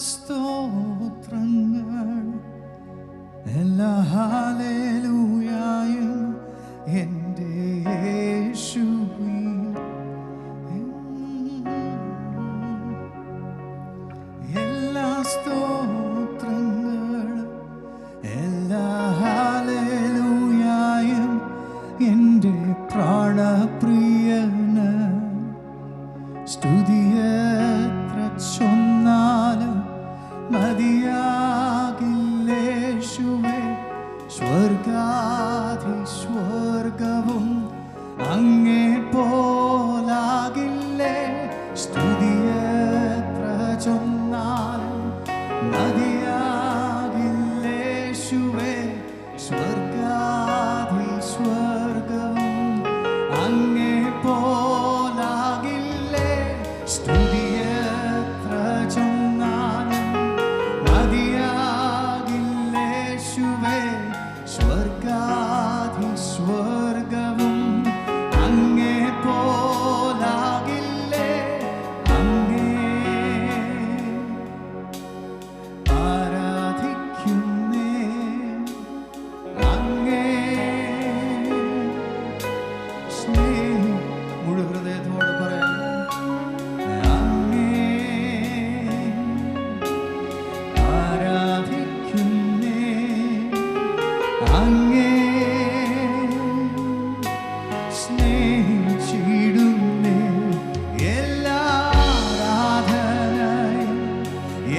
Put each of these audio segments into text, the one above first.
സ്തോത്രങ്ങൾ, എല്ലാ ഹല്ലേലൂയയും എൻ്റെ യേശുവിൽ. എല്ലാ സ്തോത്രങ്ങൾ, എല്ലാ ഹല്ലേലൂയയും എൻ്റെ പ്രാണപ്രിയന്. സ്തുതിയെത്ര ചൊന്നാലും മതിയാകില്ലേശുവേ. സ്വർഗാധിസ്വർഗവും അങ്ങേ പോലാകില്ലേ. സ്തുതിയെത്ര ചൊന്നാലും മതിയാകില്ലേശുവേ. സ്വർഗാധിസ്വർഗവും അങ്ങേ പോലാകില്ലേ. സ്തുതിയെത്ര ചൊന്നാലും മതിയാകില്ലേശുവേ. സ്വർഗാധിസ്വർഗവും അങ്ങേ പോലാകില്ലേ. അങ്ങേ ആരാധിക്കുന്നേ, അങ്ങേ മുഴു ഹൃദയത്തോട് പറയാം. അങ്ങേ ആരാധിക്കുന്നേ, അങ്ങേ സ്നേഹിച്ചിടുന്നേ. എല്ലാ ആരാധനയും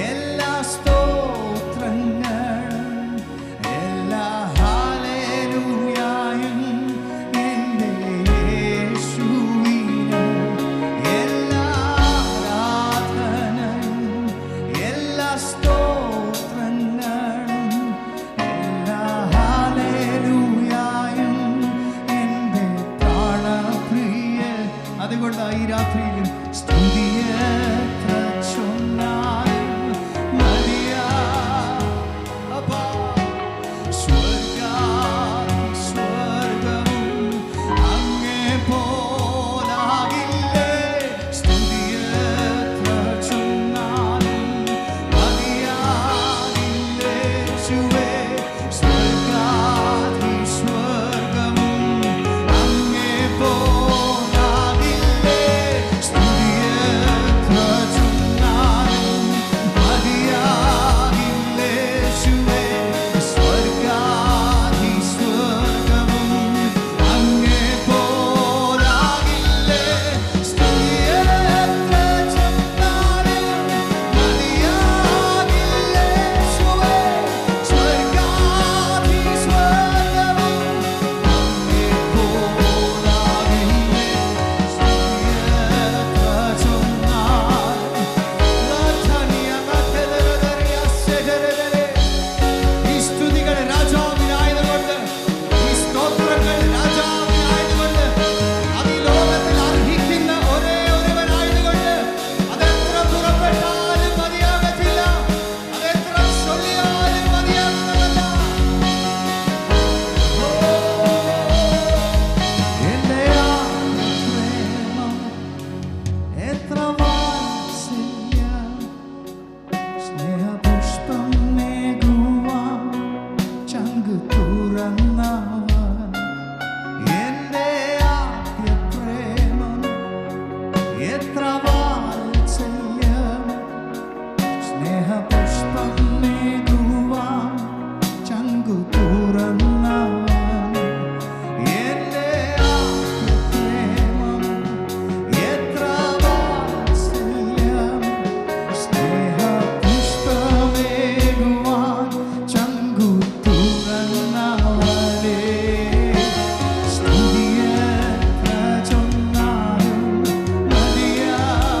എല്ലാ സ്തോത്രങ്ങളും എല്ലാ ഹല്ലേലൂയയും എൻ്റെ യേശുവിന്. എല്ലാ ആരാധനയും എല്ലാ സ്തോത്രങ്ങളും എല്ലാ ഹല്ലേലൂയയും എൻ്റെ പ്രാണപ്രിയ. അതുകൊണ്ട് ഈ രാത്രിയിൽ സ്തുതിയെത്ര ചൊന്നാലും മതിയാ. അപ്പാ സ്വർഗാധിസ്വർഗവും അങ്ങേ പോലാകില്ലേ. സ്തുതിയെത്ര ചൊന്നാലും മതിയാകില്ലേശുവേ. സ്വർഗാധിസ്വർഗവും അങ്ങേ പോലാകില്ലേ. സ്തുതിയെത്ര ചൊന്നാലും മതിയാകില്ലേശുവേ. സ്വർഗാധിസ്വർഗവും അങ്ങേ പോലാകില്ലേ. സ്തുതിയെത്ര ചൊന്നാലും മതിയാകില്ലേശുവേ. സ്വർഗാധിസ്വർഗവും അങ്ങേ പോലാകില്ലേ. സ്തുതിയെത്ര ചൊന്നാലും ഈ സ്തുതികൾ രാജാവിനായതുകൊണ്ട്, ഈ സ്തോത്രങ്ങൾ രാജാവിനായതുകൊണ്ട്, അത് ഈ ലോകത്തിൽ അർഹിക്കുന്ന ഒരേ ഒരുവനായതുകൊണ്ട് അതെത്ര പുറപ്പെട്ടാലും മതിയാകത്തില്ല, അതെത്ര ചൊല്ലിയാലും മതിയാകുന്നതല്ല. എൻ്റെ പ്രേമം എത്ര വാത്സല്യം, സ്നേഹപുഷ്പം നേകുവാൻ ചങ്ക് തുറന്നവൻ. എൻ്റെ ആദ്യ പ്രേമം എത്ര വാത്സല്യം, സ്നേഹപുഷ്പം നേകുവാൻ ചങ്ക് തുറന്നവൻ. എൻ്റെ ആദ്യ പ്രേമം എത്ര വാത്സല്യം, സ്നേഹപുഷ്പമേകുവാൻ ചങ്കു തുറന്നവനേ. സ്തുതിയെത്ര ചൊന്നാലും മതിയാകില്ലേശുവേ.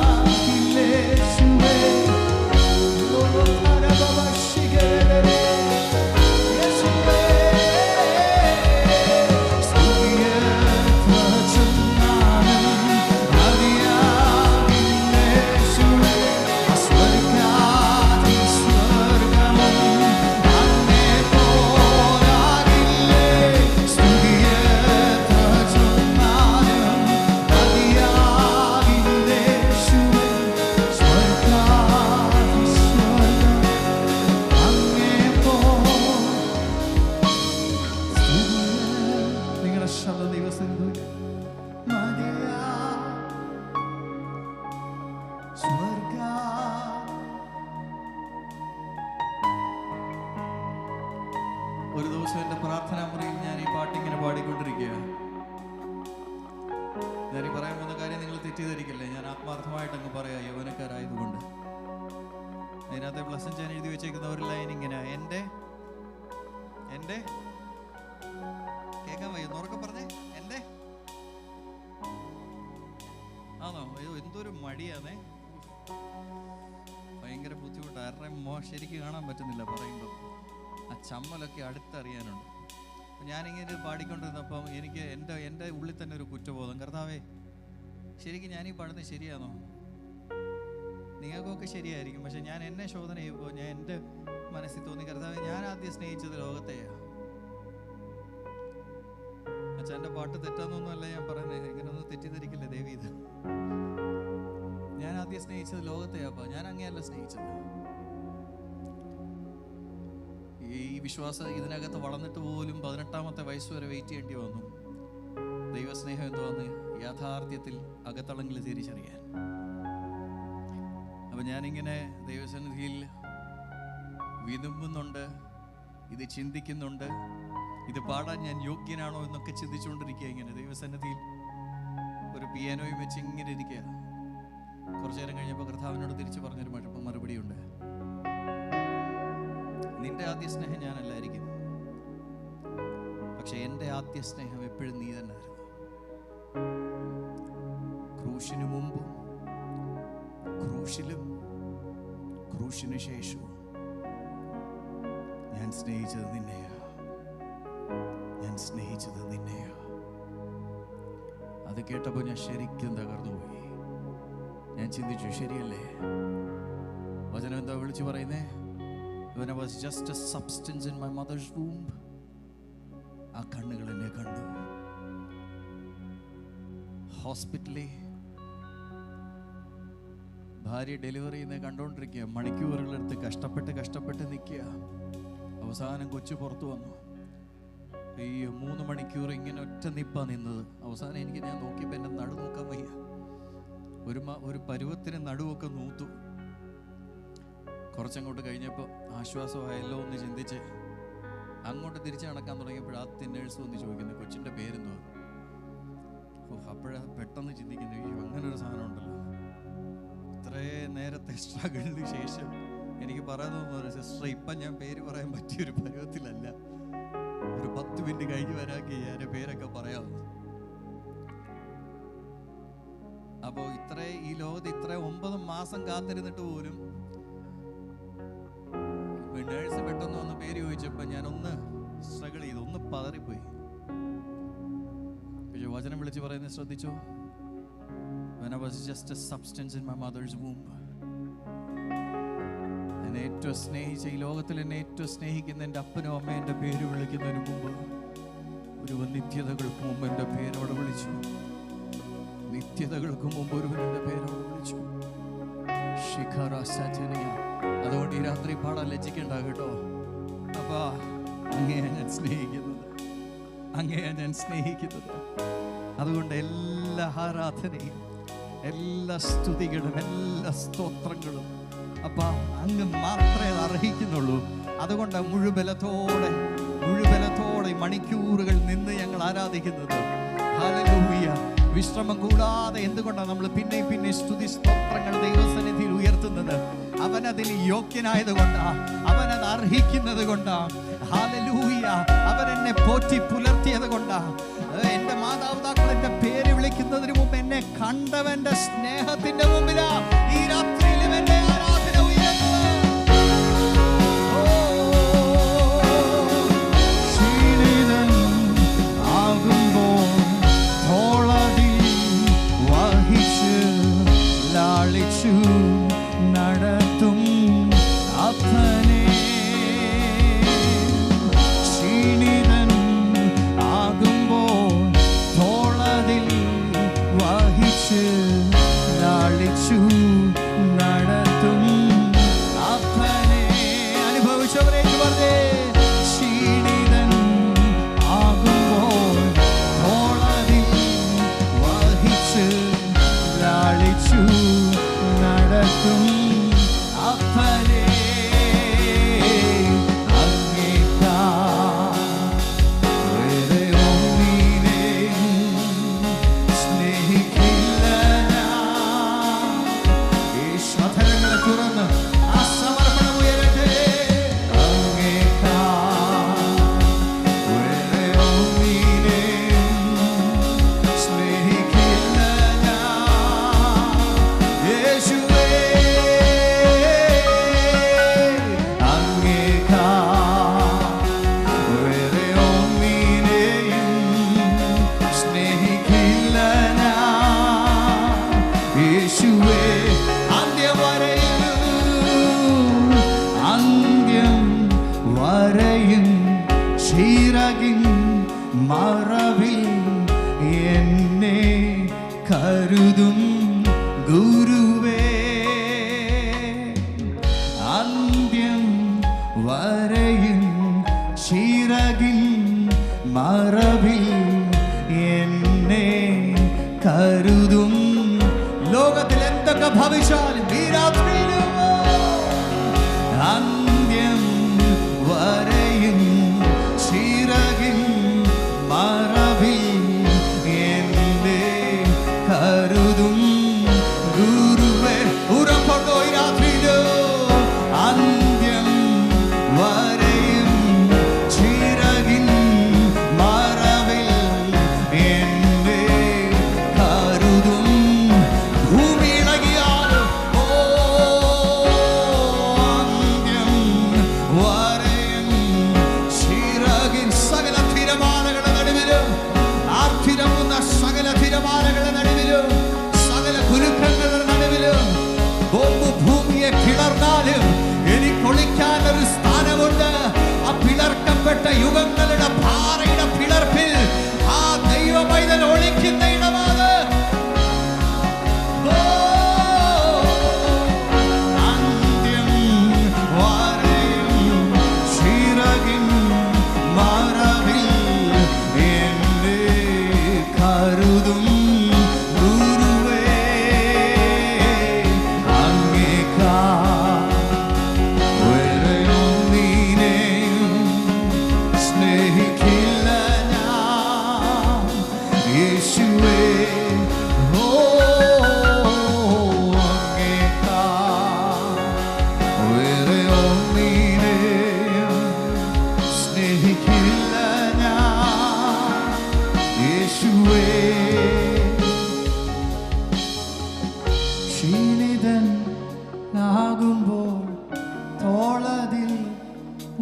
തെറ്റിദ്ധരിക്കല്ലേ, ഞാൻ ആത്മാർത്ഥമായിട്ടങ്ങ് പറയാം, യൗവനക്കാരായതുകൊണ്ട്. അതിനകത്തെ പ്ലസ് ഞാൻ എഴുതി വെച്ചേക്കുന്ന ഒരു ലൈൻ ഇങ്ങനെ, എൻ്റെ കേൾക്കാൻ വയ്യ, ഉറക്കെ പറഞ്ഞേ, എൻ്റെ ആണോ? അയ്യോ എന്തൊരു മടിയാണേ, ഭയങ്കര ബുദ്ധിമുട്ടാണ്. ആരുടെയും ശരിക്കും കാണാൻ പറ്റുന്നില്ല പറയുമ്പോൾ, ആ ചമ്മലൊക്കെ അടുത്തറിയാനുണ്ട്. ഞാനിങ്ങനെ പാടിക്കൊണ്ടിരുന്നപ്പം എനിക്ക് എൻ്റെ ഉള്ളിൽ തന്നെ ഒരു കുറ്റബോധം, കർത്താവേ ശരിക്കും ഞാനീ പാടുന്നത് ശരിയാണോ? നിങ്ങൾക്കൊക്കെ ശരിയായിരിക്കും, പക്ഷെ ഞാൻ എന്നെ ശോധന ചെയ്യുമ്പോൾ ഞാൻ എൻ്റെ മനസ്സിൽ തോന്നി, കർത്താവേ ഞാൻ ആദ്യം സ്നേഹിച്ചത് ലോകത്തെയാണ്. അച്ഛാ എൻ്റെ പാട്ട് തെറ്റാന്നൊന്നുമല്ല ഞാൻ പറയുന്നത്, ഇങ്ങനൊന്നും തെറ്റിദ്ധരിക്കില്ല ദേവി. ഇത് ഞാൻ ആദ്യം സ്നേഹിച്ചത് ലോകത്തെയാപ്പാ, ഞാൻ അങ്ങനെയല്ല സ്നേഹിച്ചത്. ഈ വിശ്വാസം ഇതിനകത്ത് വളർന്നിട്ട് പോലും 18-ാമത്തെ വയസ്സ് വരെ വെയിറ്റ് ചെയ്യേണ്ടി വന്നു. ദൈവസ്നേഹം എന്തുവന്ന് യാഥാർത്ഥ്യത്തിൽ അകത്തളങ്ങളിൽ തിരിച്ചറിയാൻ. അപ്പം ഞാനിങ്ങനെ ദൈവസന്നിധിയിൽ വിതുമ്പുന്നുണ്ട്, ഇത് ചിന്തിക്കുന്നുണ്ട്, ഇത് പാടാൻ ഞാൻ യോഗ്യനാണോ എന്നൊക്കെ ചിന്തിച്ചുകൊണ്ടിരിക്കുക. ഇങ്ങനെ ദൈവസന്നിധിയിൽ ഒരു പിയാനോയും വെച്ച് ഇങ്ങനെ ഇരിക്കുക. കുറച്ചു നേരം കഴിഞ്ഞപ്പോൾ കർത്താവിനോട് തിരിച്ചു പറഞ്ഞൊരു മറുപടിയുണ്ട്, നിന്റെ ആദ്യ സ്നേഹം ഞാനല്ലായിരിക്കും, പക്ഷെ എൻ്റെ ആദ്യ സ്നേഹം എപ്പോഴും നീ തന്നെ ആയിരുന്നു. ക്രൂശിനു മുമ്പും ക്രൂശിലും ക്രൂശിനു ശേഷവും ഞാൻ സ്നേഹിച്ചത് നിന്നെയാ, ഞാൻ സ്നേഹിച്ചത് നിന്നെയാ. അത് കേട്ടപ്പോൾ ഞാൻ ശരിക്കും തകർന്നുപോയി. ഞാൻ ചിന്തിച്ചു, ശരിയല്ലേ വചനം എന്താ വിളിച്ചു പറയുന്നേ? When I was just a substance in my mother's womb, ആ കണ്ണുകൾ എന്നെ കണ്ടു. ഹോസ്പിറ്റലിൽ ഭാര്യ ഡെലിവറി ചെയ്യുന്നത് കണ്ടുകൊണ്ടിരിക്കുക, മണിക്കൂറുകളെടുത്ത് കഷ്ടപ്പെട്ട് നിൽക്കുക. അവസാനം കൊച്ചു പുറത്തു വന്നു. ഈ 3 മണിക്കൂർ ഇങ്ങനെ ഒറ്റ നിപ്പാ നിന്നത്. അവസാനം ഞാൻ നോക്കിയപ്പോൾ എൻ്റെ നടു നോക്കാൻ വയ്യ. ഒരു പരുവത്തിന് നടുവൊക്കെ നൂത്തു. കുറച്ചങ്ങോട്ട് കഴിഞ്ഞപ്പോൾ ആശ്വാസമായല്ലോ എന്ന് ചിന്തിച്ച് അങ്ങോട്ട് തിരിച്ച് നടക്കാൻ തുടങ്ങിയപ്പോൾ ആദ്യ നേഴ്സ് വന്ന് ചോദിക്കുന്നത്, കൊച്ചിൻ്റെ പേരെന്തോ? അപ്പോഴാ പെട്ടെന്ന് ചിന്തിക്കുന്നത്, അങ്ങനെ ഒരു സാധനം ഉണ്ടല്ലോ. ഇത്രയും നേരത്തെ സ്ട്രഗിളിന് ശേഷം എനിക്ക് പറയാൻ തോന്നുന്നു, സിസ്റ്റർ ഇപ്പം ഞാൻ പേര് പറയാൻ പറ്റിയൊരു പരുവത്തിലല്ല. ഒരു 10 മിനിറ്റ് കഴിഞ്ഞ് വരാക്കി ഞാൻ പേരൊക്കെ പറയാം. അപ്പോൾ ഈ ലോകത്ത് 9 മാസം കാത്തിരുന്നിട്ട് പോലും നേഴ്സ് പെട്ടെന്ന് ഒന്ന് പേര് ചോദിച്ചപ്പോൾ ഞാനൊന്ന് സ്ട്രഗിൾ ചെയ്തു, ഒന്ന് പതറിപ്പോയി. പക്ഷെ വചനം വിളിച്ച് പറയുന്നത് ശ്രദ്ധിച്ചോ? When I was just a substance in my mother's womb, എന്നെ ഏറ്റവും സ്നേഹിച്ച, ഈ ലോകത്തിൽ എന്നെ ഏറ്റവും സ്നേഹിക്കുന്ന എൻ്റെ അപ്പനും അമ്മയും എൻ്റെ പേര് വിളിക്കുന്നതിന് മുമ്പ് ഒരുവൻ നിത്യതകൾക്ക് മുമ്പ് എൻ്റെ പേരോടെ വിളിച്ചു. നിത്യതകൾക്ക് മുമ്പ് ഒരുവൻ എൻ്റെ പേരോടെ വിളിച്ചു. അതുകൊണ്ട് ഈ രാത്രി പാടാൻ ലജ്ജിക്കണ്ട കേട്ടോ. അപ്പാ അങ്ങനെയാ ഞാൻ സ്നേഹിക്കുന്നത്. അതുകൊണ്ട് എല്ലാ ആരാധനയും, എല്ലാ സ്തുതികളും, എല്ലാ സ്തോത്രങ്ങളും അപ്പാ അങ്ങ് മാത്രമേ അർഹിക്കുന്നുള്ളൂ. അതുകൊണ്ട് മുഴുബലത്തോടെ മണിക്കൂറുകൾ നിന്ന് ഞങ്ങൾ ആരാധിക്കുന്നത്. ഹല്ലേലൂയ. വിശ്രമം കൂടാതെ എന്തുകൊണ്ടാണ് നമ്മൾ പിന്നെ സ്തുതി സ്തോത്രങ്ങൾ ദൈവസന്നിധിയിൽ ഉയർത്തുന്നത്? അവനതിന് യോഗ്യനായത് കൊണ്ടാ, അവനത് അർഹിക്കുന്നത് കൊണ്ടാ. ഹല്ലേലൂയ. അവനെന്നെ പോറ്റി പുലർത്തിയത് കൊണ്ടാ. എൻ്റെ മാതാപിതാക്കൾ എൻ്റെ പേര് വിളിക്കുന്നതിന് മുമ്പ് എന്നെ കണ്ടവന്റെ സ്നേഹത്തിന്റെ മുമ്പിലാ ഈ രാത്രിയിലും എൻ്റെ ആരാധന ഉയർത്തുന്നത്. നടത്തും അപ്പനെ ക്ഷീണിതൻ ആകുമ്പോൾ തോളതിൽ വഹിച്ച് ലാളിച്ചു നടത്തും അപ്പനെ. അനുഭവിച്ചവരേക്ക് പറഞ്ഞേ, ക്ഷീണിതൻ ആകുമ്പോൾ തോളതിൽ വഹിച്ച് ലാളിച്ചു നടത്തും അപ്പനെ. അങ്ങേക്കാ വേറെ ഒന്നിനെ സ്നേഹിക്കില്ല ഞാൻ. കരുതും ഗുരുവേ, അന്ത്യം വരെയും ചിറകിൻ മറവിൽ എന്നെ കരുതും. ലോകത്തിൽ എന്തൊക്കെ ഭവിച്ചാലും ഈ രാത്രിയിലും അന്ത്യം വരെയും ചിറകിൻ മറവിൽ എന്നെ കരുതും ഗുരുവേ. ഉറപ്പുണ്ടോ ഈ രാത്രിയിലും? അന്ത്യം വരെയും ചിറകിൻ മറവിൽ എന്നെ കരുതും. ഭൂമി ഇളകിയാലും അന്ത്യം വരെയും ചിറകിൻ സകല തിരമാലകളുടെ നടുവിലും, ആർത്തിരങ്ങുന്ന സകല തിരമാലകളുടെ നടുവിലും, സകല കുലുക്കങ്ങളുടെ നടുവിലും, ഭൂമിയെ പിളർന്നാലും എനിക്കൊളിക്കാൻ ഒരു സ്ഥാനമുണ്ട്. ആ പിളർക്കപ്പെട്ട യുഗങ്ങളുടെ പാറയുടെ പിളർപ്പിൽ ആ ദൈവപൈതൽ ഒളിക്കുന്ന ഇടമാണ്. അന്ത്യം വരെയും ചിറകിൻ മറവിൽ എന്നെ കരുതും ഗുരുവേ, അങ്ങേക്കാൾ വേറെയൊന്നിനെയും സ്നേഹിക്കില്ല ഞാൻ യേശുവേ. ഓ അങ്ങേക്കാൾ വേറെയൊന്നിനെയും സ്നേഹിക്കില്ല ഞാൻ യേശുവേ. ക്ഷീണിതൻ ആകുമ്പോൾ തോളതിൽ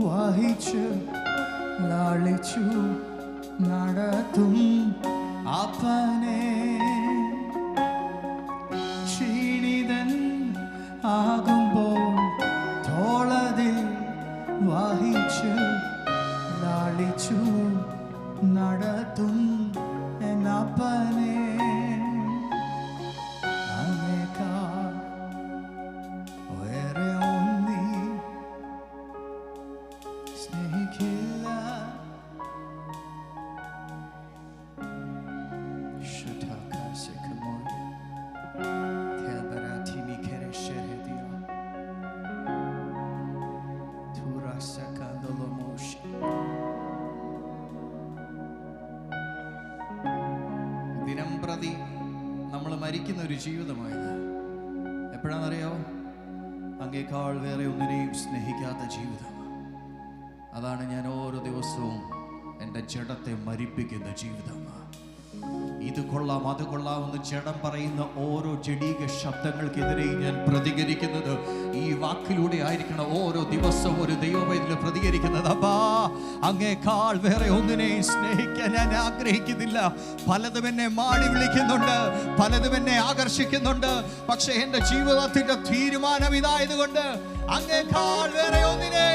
വഹിച്ച് ലാളിച്ചു നടത്തും അപ്പനെ. ക്ഷീണിതൻ ആകുമ്പോൾ തോളതിൽ വഹിച്ച് ലാളിച്ചു നടത്തും എന്നപ്പനെ. അങ്ങേക്കാൾ വേറെ ഒന്നി സ്നേഹിക്കില്ല. ദിനം പ്രതി നമ്മൾ മരിക്കുന്ന ഒരു ജീവിതമായത് എപ്പോഴാണെന്നറിയാമോ? അങ്ങേക്കാൾ വേറെ ഒന്നിനെയും സ്നേഹിക്കാത്ത ജീവിതം. അതാണ് ഞാൻ ഓരോ ദിവസവും എൻ്റെ ജഡത്തെ മരിപ്പിക്കുന്ന ജീവിതം. ഇത് കൊള്ളാം അത് കൊള്ളാം എന്ന് ജഡം പറയുന്ന ഓരോ ജഡീക ശബ്ദങ്ങൾക്കെതിരെ ഞാൻ പ്രതികരിക്കുന്നത് ഈ വാക്കിലൂടെ ആയിരിക്കണം. ഓരോ ദിവസവും ഒരു ദൈവവേദിയിൽ പ്രതികരിക്കുന്നത്, അപ്പാ അങ്ങേക്കാൾ വേറെ ഒന്നിനെയും സ്നേഹിക്കാൻ ഞാൻ ആഗ്രഹിക്കുന്നില്ല. പലതും എന്നെ മാടി വിളിക്കുന്നുണ്ട്, പലതും എന്നെ ആകർഷിക്കുന്നുണ്ട്. പക്ഷെ എൻ്റെ ജീവിതത്തിന്റെ തീരുമാനം ഇതായതുകൊണ്ട് അങ്ങേക്കാൾ വേറെ ഒന്നിനെ.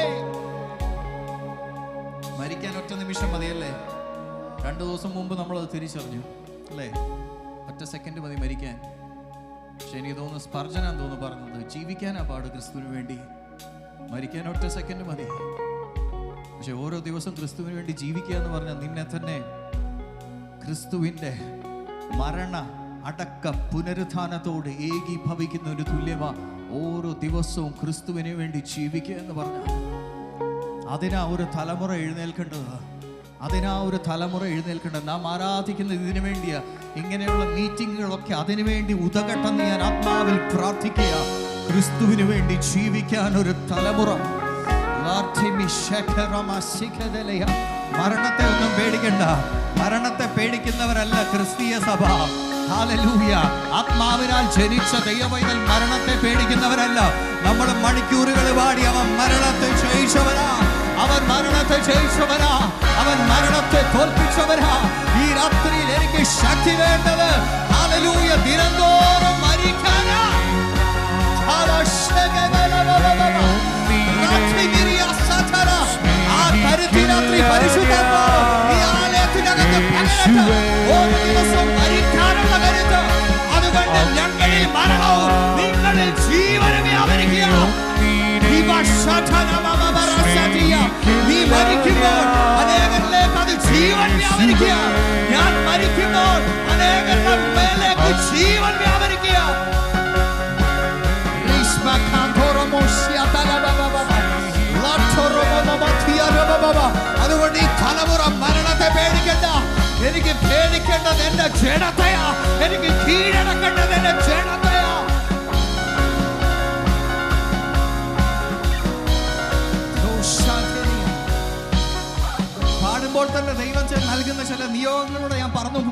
മരിക്കാൻ ഒറ്റ നിമിഷം മതിയല്ലേ? 2 ദിവസം മുമ്പ് നമ്മളത് തിരിച്ചറിഞ്ഞു അല്ലേ? ഒറ്റ സെക്കൻഡ് മതി മരിക്കാൻ. പക്ഷെ എനിക്ക് തോന്നുന്നു സ്പർജനാന്ന് തോന്നുന്നു പറഞ്ഞത്, ജീവിക്കാനാ പാട് ക്രിസ്തുവിന് വേണ്ടി, മരിക്കാൻ ഒറ്റ സെക്കൻഡ് മതി. പക്ഷെ ഓരോ ദിവസം ക്രിസ്തുവിന് വേണ്ടി ജീവിക്കുക എന്ന് പറഞ്ഞാൽ നിന്നെ തന്നെ ക്രിസ്തുവിൻ്റെ മരണ അടക്ക പുനരുത്ഥാനത്തോട് ഏകീഭവിക്കുന്ന ഒരു തുല്യമാ. ഓരോ ദിവസവും ക്രിസ്തുവിന് വേണ്ടി ജീവിക്കുക എന്ന് പറഞ്ഞാൽ അതിനാ ഒരു തലമുറ എഴുന്നേൽക്കേണ്ടത്. നാം ആരാധിക്കുന്നത് ഇതിനു വേണ്ടിയാ. ഇങ്ങനെയുള്ള മീറ്റിങ്ങുകളൊക്കെ അതിനു വേണ്ടി ഉതകട്ടെന്ന് ഞാൻ ആത്മാവിൽ പ്രാർത്ഥിക്കുക. ക്രിസ്തുവിന് വേണ്ടി ജീവിക്കാൻ ഒരു തലമുറ. മരണത്തെ ഒന്നും പേടിക്കണ്ട. മരണത്തെ പേടിക്കുന്നവരല്ല ക്രിസ്തീയ സഭ. ഹല്ലേലൂയ. ആത്മാവിനാൽ ജനിച്ച ദൈവപൈതൽ മരണത്തെ പേടിക്കുന്നവരല്ല. നമ്മൾ മണിക്കൂറുകൾ പാടി അവൻ മരണത്തെ ജയിച്ചവനാ, അവൻ മരണത്തെ ജയിച്ചവനാ, അവൻ മരണത്തെ തോൽപ്പിച്ചവനാ. ഈ രാത്രിയിൽ എനിക്ക് ശക്തി വേണ്ടത് ഹല്ലേലൂയ ദിനംതോറും മരിക്കാനാ. ആ കരുത്തി രാത്രി പരിശുദ്ധാത്മാവ് ഈ ആലയത്തിനകത്ത് പകരട്ടെ. ഓരോ ദിവസം മരിക്കാനുള്ള കരുത്ത്, പേടിക്കേണ്ടത് എന്റെ ജഡത്തെയാ. എനിക്ക് കീഴടക്കേണ്ടത് എന്റെ ജഡത്തെയാ. പാടുമ്പോൾ തന്നെ ദൈവം നൽകുന്ന ചില നിയോഗങ്ങളോട് ഞാൻ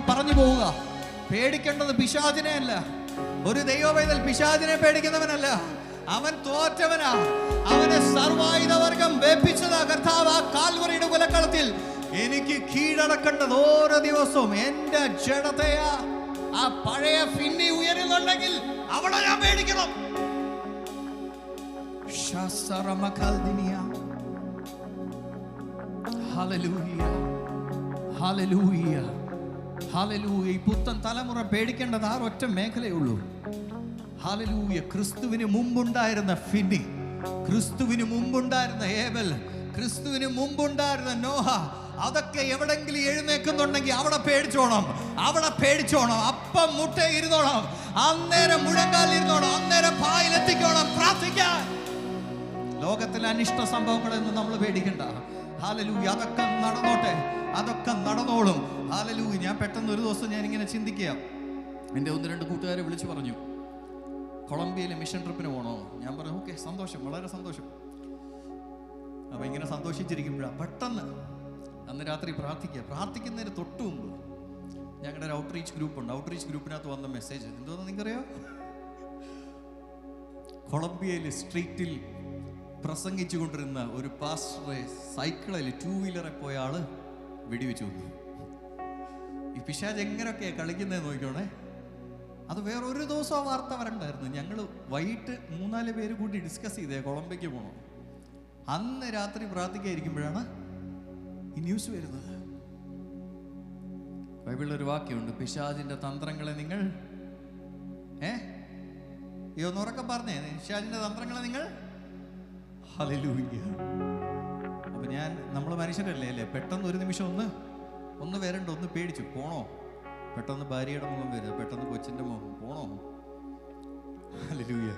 പറഞ്ഞു പോവുക. പേടിക്കേണ്ടത് പിശാചിനെ അല്ല. ഒരു ദൈവവേദൽ പിശാചിനെ പേടിക്കുന്നവനല്ല, അവൻ തോറ്റവനാ. അവനെ സർവായുധവർഗം വേപ്പിച്ചതാ കർത്താവ് ആ കാൽവറിയുടെ കുലക്കളത്തിൽ. എനിക്ക് കീഴടക്കേണ്ടത് ഓരോ ദിവസവും എന്റെ ജഡത്തെയാ. ആ പഴയ ഫിന്നി ഉയരുന്നുണ്ടെങ്കിൽ അവളെ ഞാൻ പേടിക്കണം. Hallelujah, hallelujah, hallelujah. ഈ പുത്തൻ തലമുറ പേടിക്കേണ്ടത് ആ ഒറ്റ മേഖലയേ ഉള്ളൂ. ഹല്ലേലൂയ. ക്രിസ്തുവിന് മുമ്പുണ്ടായിരുന്ന ഫിന്നി, ക്രിസ്തുവിന് മുമ്പുണ്ടായിരുന്ന ഏബൽ, ക്രിസ്തുവിന് മുമ്പുണ്ടായിരുന്ന നോഹ, അതൊക്കെ എവിടെങ്കിലും എഴുന്നേക്കുന്നുണ്ടെങ്കിൽ അവിടെ പേടിച്ചോണം, അവിടെ പേടിച്ചോണം. അപ്പം മുട്ട ഇരുന്നോണം, അന്നേരം മുഴങ്കാലിൽ ഇരുന്നോണം, അന്നേരം പായിലെത്തിക്കോണം പ്രാർത്ഥിക്കാൻ. ലോകത്തിലെ അനിഷ്ട സംഭവങ്ങളൊന്നും നമ്മൾ പേടിക്കണ്ട. ഹല്ലേലൂയ. അതൊക്കെ നടന്നോട്ടെ, അതൊക്കെ നടന്നോളും. ഹല്ലേലൂയ. ഞാൻ പെട്ടെന്ന് ഒരു ദിവസം ഞാൻ ഇങ്ങനെ ചിന്തിക്കുക, എൻ്റെ 1-2 കൂട്ടുകാരെ വിളിച്ചു പറഞ്ഞു, കൊളംബിയയിലെ മിഷൻ ട്രിപ്പിന് പോകണോ? ഞാൻ പറഞ്ഞു ഓക്കെ, സന്തോഷം, വളരെ സന്തോഷം. അപ്പം ഇങ്ങനെ സന്തോഷിച്ചിരിക്കുമ്പോഴാണ് പെട്ടെന്ന് അന്ന് രാത്രി പ്രാർത്ഥിക്കുന്നതിന് തൊട്ട് മുമ്പ് ഞങ്ങളുടെ ഒരു ഔട്ട്റീച്ച് ഗ്രൂപ്പുണ്ട്. ഔട്ട്റീച്ച് ഗ്രൂപ്പിനകത്ത് വന്ന മെസ്സേജ് എന്തോന്ന് നിങ്ങൾക്കറിയോ? കൊളംബിയയിൽ സ്ട്രീറ്റിൽ പ്രസംഗിച്ചു കൊണ്ടിരുന്ന ഒരു പാസ്റ്ററെ സൈക്കിളിൽ 2 വീലറെ പോയ ആള് വെടിവെച്ചു വന്നു. ഈ പിശാച് എങ്ങനെയൊക്കെയാണ് കളിക്കുന്നത് നോക്കിക്കോണേ. അത് വേറൊരു ദിവസം ആ വാർത്ത വരണ്ടായിരുന്നു. ഞങ്ങൾ വൈകിട്ട് 3-4 പേര് കൂടി ഡിസ്കസ് ചെയ്തേ കൊളംബിയയ്ക്ക് പോകണം. അന്ന് രാത്രി പ്രാർത്ഥിക്കാതിരിക്കുമ്പോഴാണ് ഈ ന്യൂസ് വരുന്നത്. ബൈബിളിലൊരു വാക്യമുണ്ട്, പിശാചിന്റെ തന്ത്രങ്ങളെ നിങ്ങൾ ഒന്നുറക്കം പറഞ്ഞേ, പിശാചിന്റെ തന്ത്രങ്ങളെ നിങ്ങൾ. ഹല്ലേലൂയ. അപ്പൊ നമ്മൾ മനുഷ്യരല്ലേ അല്ലേ, പെട്ടെന്ന് ഒരു നിമിഷം ഒന്ന് വരണ്ട, ഒന്ന് പേടിച്ചു പോണോ, പെട്ടെന്ന് ഭാര്യയുടെ മുഖം വരുന്നത്, പെട്ടെന്ന് കൊച്ചിന്റെ മുഖം പോണോ. ഹല്ലേലൂയ.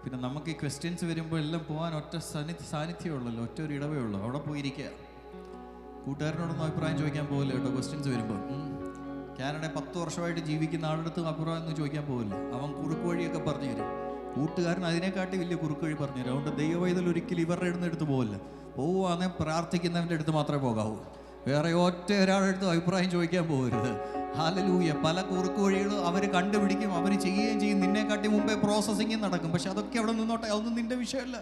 പിന്നെ നമുക്ക് ഈ ക്വസ്റ്റ്യൻസ് വരുമ്പോൾ എല്ലാം പോകാൻ ഒറ്റ സാന്നിധ്യമേ ഉള്ളല്ലോ, ഒറ്റ ഒരു ഇടവേ ഉള്ളൂ. അവിടെ പോയിരിക്കുക. കൂട്ടുകാരനോടൊന്നും അഭിപ്രായം ചോദിക്കാൻ പോകില്ല കേട്ടോ. ക്വസ്റ്റ്യൻസ് വരുമ്പോൾ കാനഡ 10 വർഷമായിട്ട് ജീവിക്കുന്ന ആളുടെ അഭിപ്രായം ഒന്നും ചോദിക്കാൻ പോകില്ല. അവൻ കുറുക്ക് വഴിയൊക്കെ പറഞ്ഞു തരും. കൂട്ടുകാരൻ അതിനെക്കാട്ടി വലിയ കുറുക്ക് വഴി പറഞ്ഞു തരും. അതുകൊണ്ട് ദൈവവൈതൽ ഒരിക്കലും ഇവരുടെ അടുത്ത് പോകില്ല. പോവുകയാണെ പ്രാർത്ഥിക്കുന്നവൻ്റെ അടുത്ത് മാത്രമേ പോകാവൂ. വേറെ ഒറ്റ ഒരാളുടെ അടുത്ത് അഭിപ്രായം ചോദിക്കാൻ പോകരുത്. ഹല്ലേലൂയ. പല കുറുക്ക് വഴികളും അവർ കണ്ടുപിടിക്കും, അവർ ചെയ്യുകയും ചെയ്യും. നിന്നെക്കാട്ടി മുമ്പേ പ്രോസസ്സിങ് നടക്കും. പക്ഷെ അതൊക്കെ അവിടെ നിന്നോട്ടെ, അതൊന്നും നിന്റെ വിഷയമല്ല.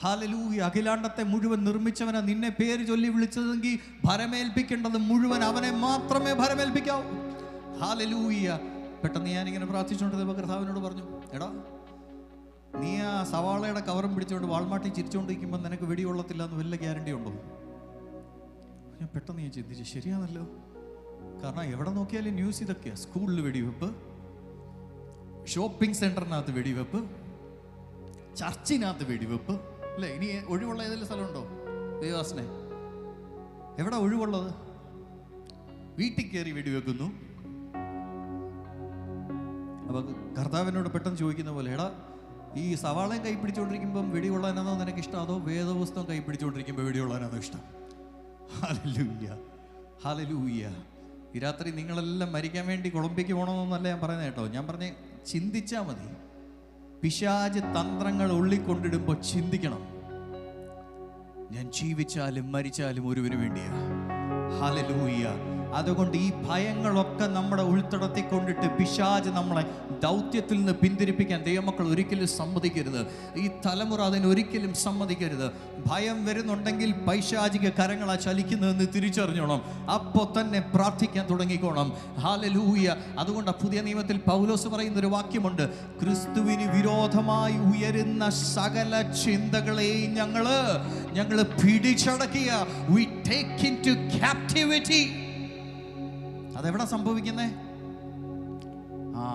ഹല്ലേലൂയ. അഖിലാണ്ടത്തെ മുഴുവൻ നിർമ്മിച്ചവനെ നിന്നെ പേര് ചൊല്ലി വിളിച്ചതെങ്കിൽ ഭരമേൽപ്പിക്കേണ്ടത് മുഴുവൻ അവനെ മാത്രമേ ഭരമേൽപ്പിക്കാവൂ. ഹല്ലേലൂയ. പെട്ടെന്ന് ഞാനിങ്ങനെ പ്രാർത്ഥിച്ചുകൊണ്ടിരുന്നപ്പോൾ കർത്താവിനോട് പറഞ്ഞു, എടാ നീ ആ സവാളയുടെ കവറും പിടിച്ചുകൊണ്ട് വാൾമാട്ടി ചിരിച്ചുകൊണ്ടിരിക്കുമ്പോൾ നിനക്ക് വെടികൊള്ളത്തില്ല എന്ന് വല്ല ഗ്യാരണ്ടി ഉണ്ടോ? ഞാൻ പെട്ടെന്ന് ഞാൻ ചിന്തിച്ചു, ശരിയാണല്ലോ. കാരണം എവിടെ നോക്കിയാലും ന്യൂസ് ഇതൊക്കെയാ. സ്കൂളിൽ വെടിവെപ്പ്, ഷോപ്പിംഗ് സെന്ററിനകത്ത് വെടിവെപ്പ്, ചർച്ചിനകത്ത് വെടിവെപ്പ്, അല്ലേ? ഇനി ഒഴിവുള്ള ഏതെങ്കിലും സ്ഥലമുണ്ടോ ദേവാസനെ? എവിടെ ഒഴിവുള്ളത്? വീട്ടിൽ കയറി വെടിവെക്കുന്നു. അപ്പൊ കർത്താവിനോട് പെട്ടെന്ന് ചോദിക്കുന്ന പോലെ, എടാ ഈ സവാളയും കൈ പിടിച്ചുകൊണ്ടിരിക്കുമ്പം വെടികൊള്ളാനാണോ നിനക്ക് ഇഷ്ടം, അതോ വേദപുസ്തകം കൈ പിടിച്ചുകൊണ്ടിരിക്കുമ്പോൾ വെടികൊള്ളാനാണോ ഇഷ്ടം? Hallelujah, hallelujah. ഈ രാത്രി നിങ്ങളെല്ലാം മരിക്കാൻ വേണ്ടി കൊളംബിയയ്ക്ക് പോകണമെന്നല്ല ഞാൻ പറയുന്നത് കേട്ടോ. ഞാൻ പറഞ്ഞ ചിന്തിച്ചാൽ മതി. പിശാച് തന്ത്രങ്ങൾ ഉള്ളിക്കൊണ്ടിടുമ്പോൾ ചിന്തിക്കണം, ഞാൻ ജീവിച്ചാലും മരിച്ചാലും ഒരുവന് വേണ്ടിയാ. ഹല്ലേലൂയ. അതുകൊണ്ട് ഈ ഭയങ്ങളൊക്കെ നമ്മുടെ ഉൾത്തടത്തിക്കൊണ്ടിട്ട് പിശാച് നമ്മളെ ദൗത്യത്തിൽ നിന്ന് പിന്തിരിപ്പിക്കാൻ ദൈവമക്കൾ ഒരിക്കലും സമ്മതിക്കരുത്. ഈ തലമുറ അതിനൊരിക്കലും സമ്മതിക്കരുത്. ഭയം വരുന്നുണ്ടെങ്കിൽ പൈശാചിക കരങ്ങളാ ചലിക്കുന്നതെന്ന് തിരിച്ചറിഞ്ഞോണം. അപ്പോൾ തന്നെ പ്രാർത്ഥിക്കാൻ തുടങ്ങിക്കോണം. ഹല്ലേലൂയ. അതുകൊണ്ട് പുതിയ നിയമത്തിൽ പൗലോസ് പറയുന്നൊരു വാക്യമുണ്ട്, ക്രിസ്തുവിന് വിരോധമായി ഉയരുന്ന സകല ചിന്തകളെയും ഞങ്ങൾ പിടിച്ചടക്കിയ. We take into captivity. അതെവിടെ സംഭവിക്കുന്നേ?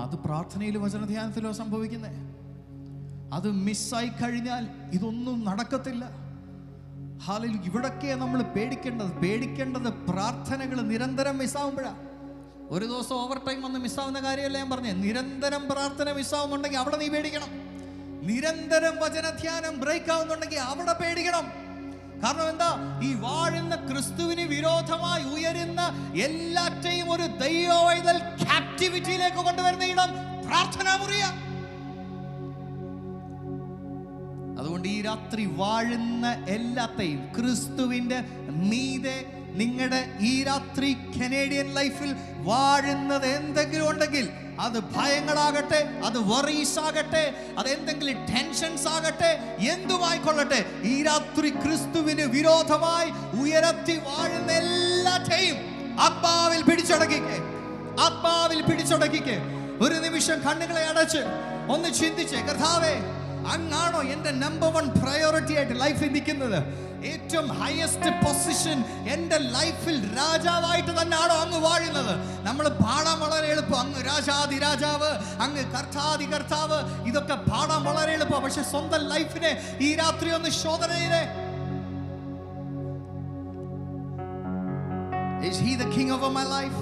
അത് പ്രാർത്ഥനയിലും വചനധ്യാനത്തിലോ സംഭവിക്കുന്നേ. അത് മിസ്സായി കഴിഞ്ഞാൽ ഇതൊന്നും നടക്കത്തില്ല. ഹല്ലേലൂയ. ഇവിടൊക്കെ നമ്മൾ പേടിക്കേണ്ടത് പ്രാർത്ഥനകൾ നിരന്തരം മിസ്സാവുമ്പോഴാണ്. ഒരു ദിവസം ഓവർ ടൈം വന്ന് മിസ്സാവുന്ന കാര്യമല്ല ഞാൻ പറഞ്ഞേ. നിരന്തരം പ്രാർത്ഥന മിസ്സാവുന്നുണ്ടെങ്കിൽ അവിടെ നീ പേടിക്കണം. നിരന്തരം വചനധ്യാനം ബ്രേക്ക് ആവുന്നുണ്ടെങ്കിൽ അവിടെ പേടിക്കണം. കാരണം എന്താ? ഈ വാഴുന്ന ക്രിസ്തുവിന് വിരോധമായി ഉയരുന്ന എല്ലാറ്റെയും ഒരു ദൈവവൈതൽ ക്യാപ്റ്റിവിറ്റിയിലേക്ക് കൊണ്ടുവരുന്ന ഇടം പ്രാർത്ഥനാ മുറിയാ. അതുകൊണ്ട് ഈ രാത്രി വാഴുന്ന എല്ലാത്തെയും ക്രിസ്തുവിന്റെ മീതെ നിങ്ങളുടെ ഈ രാത്രി കനേഡിയൻ ലൈഫിൽ വാഴുന്നത് എന്തെങ്കിലും ഉണ്ടെങ്കിൽ, അത് ഭയങ്ങളാകട്ടെ, അത് വറീസ് ആകട്ടെ, അത് എന്തെങ്കിലും ടെൻഷൻസ് ആകട്ടെ, എന്തുമായിക്കൊള്ളട്ടെ, ഈ രാത്രി ക്രിസ്തുവിന് വിരോധമായി ഉയരത്തി വാഴുന്ന എല്ലാറ്റെയും ആത്മാവിൽ പിടിച്ചടക്കിക്കേ, ആത്മാവിൽ പിടിച്ചടക്കിക്കേ. ഒരു നിമിഷം കണ്ണുകളെ അടച്ച് ഒന്ന് ചിന്തിച്ചേ, കർത്താവേ, അങ്ങാണോ എൻ്റെ നമ്പർ 1 പ്രയോറിറ്റി ആയിട്ട് ലൈഫിൽ നിൽക്കുന്നത്? ഏറ്റവും ഹയസ്റ്റ് പൊസിഷൻ എൻ്റെ ലൈഫിൽ രാജാവായിട്ട് തന്നെയാണോ അങ്ങ് വാഴുന്നത്? നമ്മൾ പാടാൻ വളരെ എളുപ്പം, അങ്ങ് രാജാതി രാജാവ്, അങ്ങ് കർത്താതി കർത്താവ്, ഇതൊക്കെ പാടാൻ വളരെ എളുപ്പം. പക്ഷെ സ്വന്തം ലൈഫിനെ ഈ രാത്രി ഒന്ന് ശോധന ചെയ്തേ. Is he the king over my life?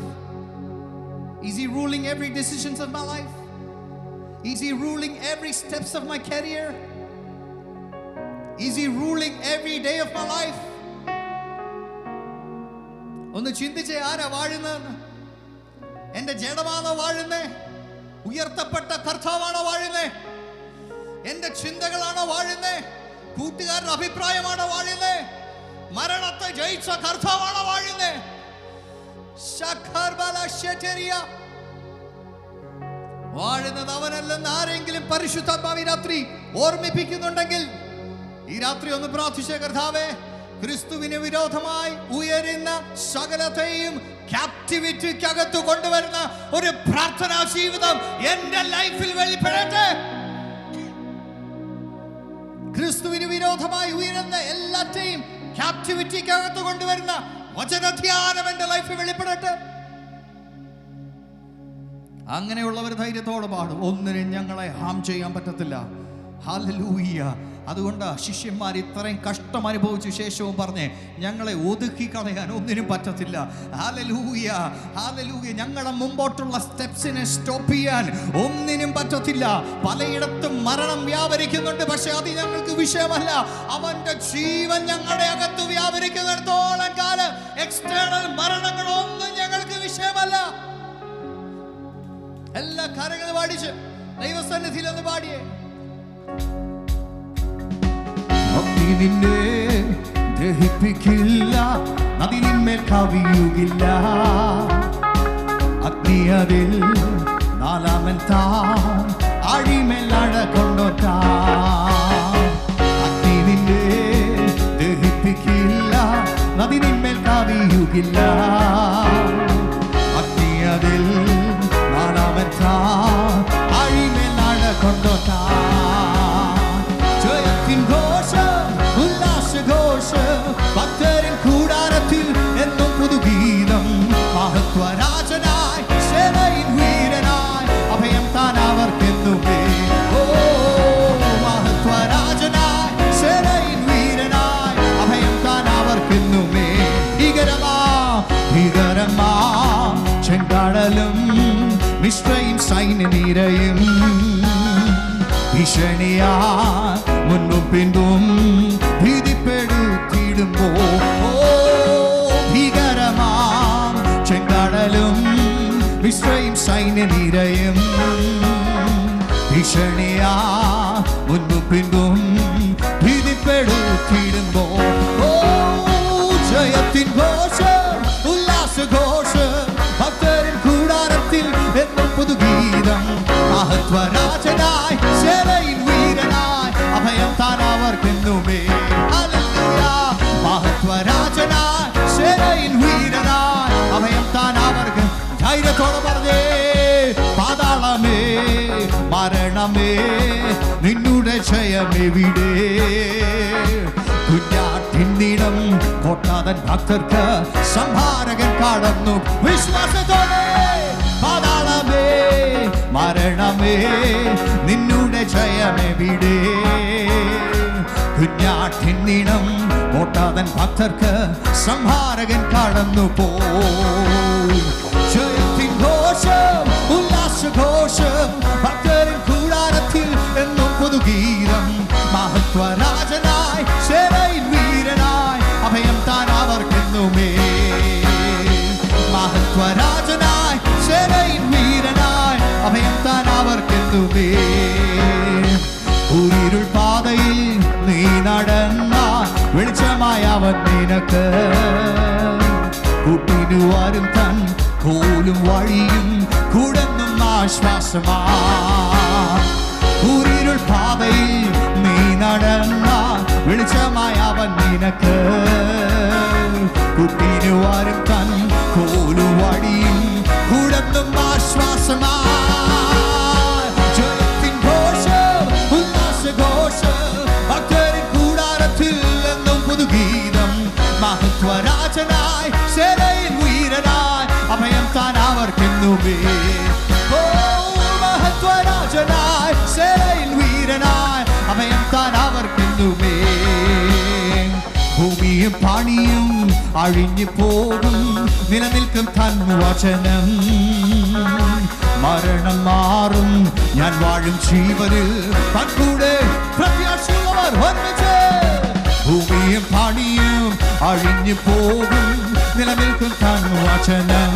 Is he ruling every decisions of my life? Is he ruling every steps of my career? Is he ruling every day of my life? ഒന്ന് ചിന്തിച്ചേ, ആരാ വാഴുന്നതെന്ന്? എൻ്റെ ജഡമാണോ വാഴുന്നേ? ഉയർത്തപ്പെട്ട കർത്താവാണോ വാഴുന്നേ? എൻ്റെ ചിന്തകളാണോ വാഴുന്നേ? കൂട്ടുകാരുടെ അഭിപ്രായമാണോ വാഴുന്നേ? മരണത്തെ ജയിച്ച കർത്താവാണോ വാഴുന്നേ? വാഴുന്നത് അവനല്ലെന്ന് ആരെങ്കിലും പരിശുദ്ധാത്മാവ് ഈ രാത്രി ഓർമ്മിപ്പിക്കുന്നുണ്ടെങ്കിൽ ഈ രാത്രി ഒന്ന് പ്രാർത്ഥിച്ചേ, കർത്താവേ, ക്രിസ്തുവിന് വിരോധമായി ഉയരുന്ന സകലത്തെയും ക്യാപ്റ്റിവിറ്റിക്കകത്ത് കൊണ്ടുവരുന്ന ഒരു പ്രാർത്ഥനാ ജീവിതം എന്റെ ലൈഫിൽ വെളിപ്പെടട്ടെ. ക്രിസ്തുവിന് വിരോധമായി ഉയരുന്ന എല്ലാത്തെയും ക്യാപ്റ്റിവിറ്റിക്കകത്ത് കൊണ്ടുവരുന്ന വചനധ്യാനം എന്റെ ലൈഫിൽ വെളിപ്പെടട്ടെ. അങ്ങനെയുള്ളവർ ധൈര്യത്തോടെ പാടും, ഒന്നിനും ഞങ്ങളെ ഹാം ചെയ്യാൻ പറ്റത്തില്ല. ഹല്ലേലൂയ. അതുകൊണ്ട് ശിഷ്യന്മാർ ഇത്രയും കഷ്ടം അനുഭവിച്ച ശേഷവും പറഞ്ഞേ, ഞങ്ങളെ ഒതുക്കി കളയാൻ ഒന്നിനും പറ്റത്തില്ല. Hallelujah, hallelujah. ഞങ്ങളുടെ മുമ്പോട്ടുള്ള സ്റ്റെപ്സിനെ സ്റ്റോപ്പ് ചെയ്യാൻ ഒന്നിനും പറ്റത്തില്ല. പലയിടത്തും മരണം വ്യാപരിക്കുന്നുണ്ട്, പക്ഷെ അത് ഞങ്ങൾക്ക് വിഷയമല്ല. അവന്റെ ജീവൻ ഞങ്ങളുടെ അകത്ത് വ്യാപരിക്കുന്നിടത്തോളം കാലം എക്സ്റ്റേണൽ മരണങ്ങളൊന്നും ഞങ്ങൾക്ക് വിഷയമല്ല. എല്ലാ കാര്യങ്ങളും പാടിച്ച് ദൈവസന്നിധിയിൽ ഒന്ന് പാടിയേ. നിന്നെ ദഹിപ്പിക്കില്ല, നദിയിന്മേൽ കവിയുകില്ല, അഗ്നി അതിൽ നാലാമൻ താൻ അഴിമേൽ അഴകൊണ്ടോട്ടാ. അഗ്നി നിന്നെ ദഹിപ്പിക്കില്ല, നദിയിന്മേൽ കവിയുകില്ല, അഗ്നി അതിൽ നാലാമൻ താൻ അഴിമേൽ അഴകൊണ്ടോട്ടാ. ഭക്തരിൻ കൂടാരത്തിൽ എന്നും പുതുഗീതം. മഹത്വരാജനായി സേനയിൻ വീരനായി അഭയം താൻ അവർക്കെന്നുമേ. ഓ മഹത്വരാജനായി സേനയിൻ വീരനായി അഭയം താൻ അവർക്കെന്നുമേ. ഭീകരമാ ചെങ്കടലും മിശ്രയും സൈന്യനിരയും ഭീഷണിയാ മുൻപും പിൻപും ഭീതിപ്പെടുത്തിയിടുമ്പോ. ഭീകരമാം ചെങ്കടലും മിശ്രയും സൈന്യനിരയും ഭീഷണിയാ മുൻപും പിൻപും ഭീതിപ്പെടുത്തിയിടുമ്പോ. ജയത്തിൻ ഘോഷം, ഉല്ലാസഘോഷം, ഭക്തരിൻ കൂടാരത്തിൽ എന്നും പുതുഗീതം. മഹത്വരാജനായി സേനയിൻ വീരനായി അഭയം താൻ അവർക്കെന്നുമേ. മഹത്വരാജനായി സേനയിൻ വീരനായി അഭയം താൻ അവർക്ക്. ധൈര്യത്തോടെ പറഞ്ഞേ, പാതാളമേ മരണമേ നിന്നുടെ ജയമെവിടെ? കുഞ്ഞാട്ടിന്നിടം കൊട്ടാതൻ ഭക്തർക്ക് സംഹാരകൻ കടന്നു. വിശ്വാസത്തോടെ പാതാളമേ മരണമേ നിന്നുടെ ജയമെവിടെ? കുഞ്ഞാട്ടിന്നിടം കൊട്ടാതൻ ഭക്തർക്ക് സംഹാരകൻ കടന്നു പോയി. ജയത്തിൻ ഘോഷം, ഉല്ലാസഘോഷം, ഭക്തരിൻ കൂടാരത്തിൽ എന്നും പുതുഗീതം. മഹത്വരാജനായി സേനയിൻ വീരനായി കോലും വഴിയും കൂടെന്നും ആശ്വാസമാ. കൂരിരുൾ പാതയിൽ നീ നടന്ന വെളിച്ചമായ അവൻ നിനക്ക്. കുട്ടിനുവാരും തൻ കോലും വഴിയും കൂടെന്നും ആശ്വാസമാ. ജയത്തിൻ ഘോഷം ഉല്ലാസഘോഷം ഭക്തരിൻ കൂടാരത്തിൽ എന്നും പുതുഗീതം. മഹത്വരാജനായി സേനയിൽ വീരനായി അഭയം താൻ അവർക്കെന്നുമേ. ഓ മഹത്വരാജനായി സേനയിൽ വീരനായി അഭയം താൻ അവർക്കെന്നുമേ. ഭൂമിയും പാണിയും അഴിഞ്ഞു പോകും നിലനിൽക്കും തൻ വചനം. മരണം മാറും ഞാൻ വാഴും ജീവനിൽ തൻകൂടെ പ്രത്യാശയുള്ളവർ ഒന്നിച്ച്. ഭൂമിയും പാണിയും അഴിഞ്ഞു പോകും നിലനിൽക്കും തൻ വചനം.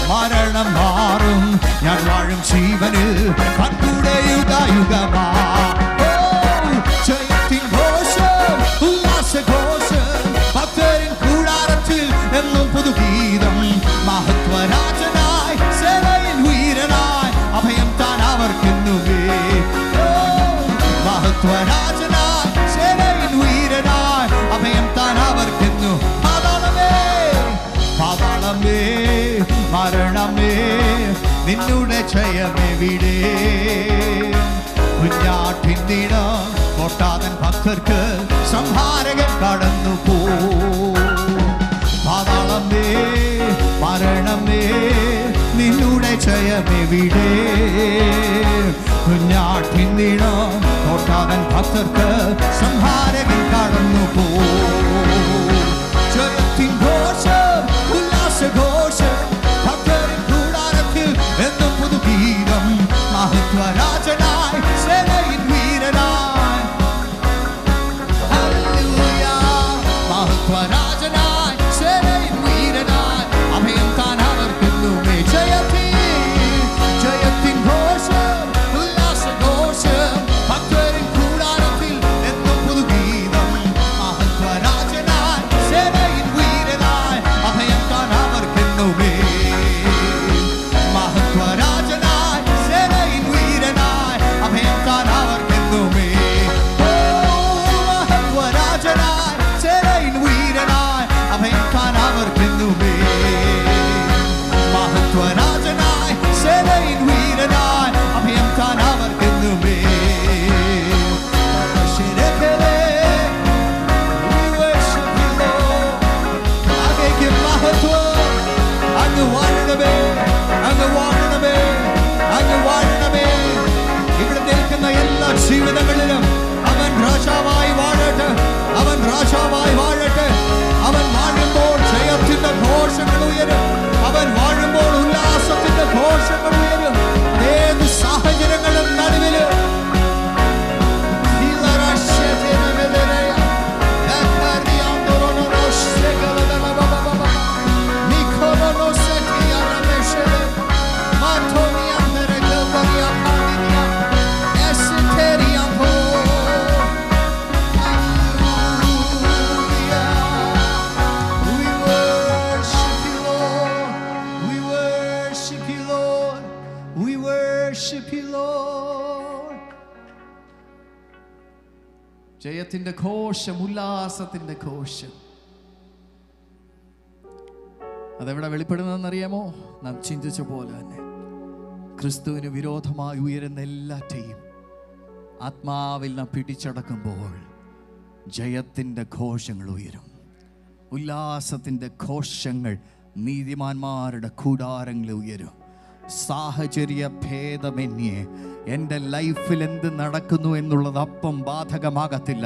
മരണം മാറും ഞാൻ വാഴും ജീവനിൽ തൻകൂടെ യുഗയുഗമാ. ജയത്തിൻ ഘോഷം ഉല്ലാസഘോഷം ഭക്തരിൻ കൂടാരത്തിൽ എന്നും പുതുഗീതം. മഹത്വരാജനായി സേനയിൽ വീരനായി അഭയം താൻ അവർക്കെന്നുമേ. മഹത്വരാജനായി സേനയിൽ വീരനായി അഭയം താൻ അവർക്കെന്നു. പാതാളമേ പാതാളമേ മരണമേ നിന്നുടെ ജയമെവിടെ. കുഞ്ഞാട്ടിൻ ദിനം കൊട്ടാതൻ ഭക്തർക്ക് സംഹാരകൻ കടന്നു പോ. പാതാളമേ മരണമേ നിന്നുടെ ജയമെവിടെ. കുഞ്ഞാട്ടിൻ ദിനം കൊട്ടാതൻ ഭക്തർക്ക് സംഹാരകൻ കടന്നു പോ. ജയത്തിൻ ഘോഷം ഉല്ലാസഘോഷം ഭക്തരിൻ കൂടാരത്തിൽ എന്നും പുതുഗീതം. മഹത്വരാജനായി സേനയിൽ വീരനായി ഹല്ലേലൂയ. മഹത്വരാജനായി സേനയിൽ വീരനായി അഭയം താൻ അവർക്കെന്നുമേ. ജയത്തിൻ ഘോഷം ഉല്ലാസഘോഷം ഭക്തരിൻ കൂടാരത്തിൽ എന്നും പുതുഗീതം. മഹത്വരാജനായി സേനയിൽ വീരനായി അഭയം താൻ അവർക്കെന്നുമേ. മഹത്വരാജനായി സേനയിൽ വീരനായി അഭയം താൻ അവർക്കെന്നുമേ. മഹത്വരാജനായി സേനയിൽ വീരനായി അഭയം താൻ അവർക്കെന്നുമേ. മഹത്വരാജനായി സേനയിൽ വീരനായി അഭയം താൻ അവർക്കെന്നുമേ. അങ്ങ് വാഴണമേ അങ്ങ് വാഴണമേ അങ്ങ് വാഴണമേ. ഇവിടെ നിൽക്കുന്ന എല്ലാ ജീവിതങ്ങളിലും അവൻ രാജാവായി വാഴട്ടെ. അവൻ രാജാവായി വാഴട്ടെ. അവൻ വാഴുമ്പോൾ ജയത്തിന്റെ ഘോഷങ്ങൾ ഉയരും. അവൻ വാഴുമ്പോൾ ഉല്ലാസത്തിന്റെ ഘോഷങ്ങൾ ഉയരും. ഏത് സാഹചര്യങ്ങളും നടുവില് ജയത്തിന്റെ ഘോഷം ഉല്ലാസത്തിന്റെ ഘോഷം. അതെവിടെ വെളിപ്പെടുന്നതെന്നറിയാമോ? നാം ചിന്തിച്ച പോലെ തന്നെ ക്രിസ്തുവിന് വിരോധമായി ഉയരുന്ന എല്ലാറ്റെയും ആത്മാവിൽ നാം പിടിച്ചടക്കുമ്പോൾ ജയത്തിൻ്റെ ഘോഷങ്ങൾ ഉയരും. ഉല്ലാസത്തിൻ്റെ ഘോഷങ്ങൾ നീതിമാന്മാരുടെ കൂടാരങ്ങളിൽ ഉയരും. സാഹചര്യ ഭേദമന്യേ എൻ്റെ ലൈഫിൽ എന്ത് നടക്കുന്നു എന്നുള്ളത് അപ്പം ബാധകമാകത്തില്ല.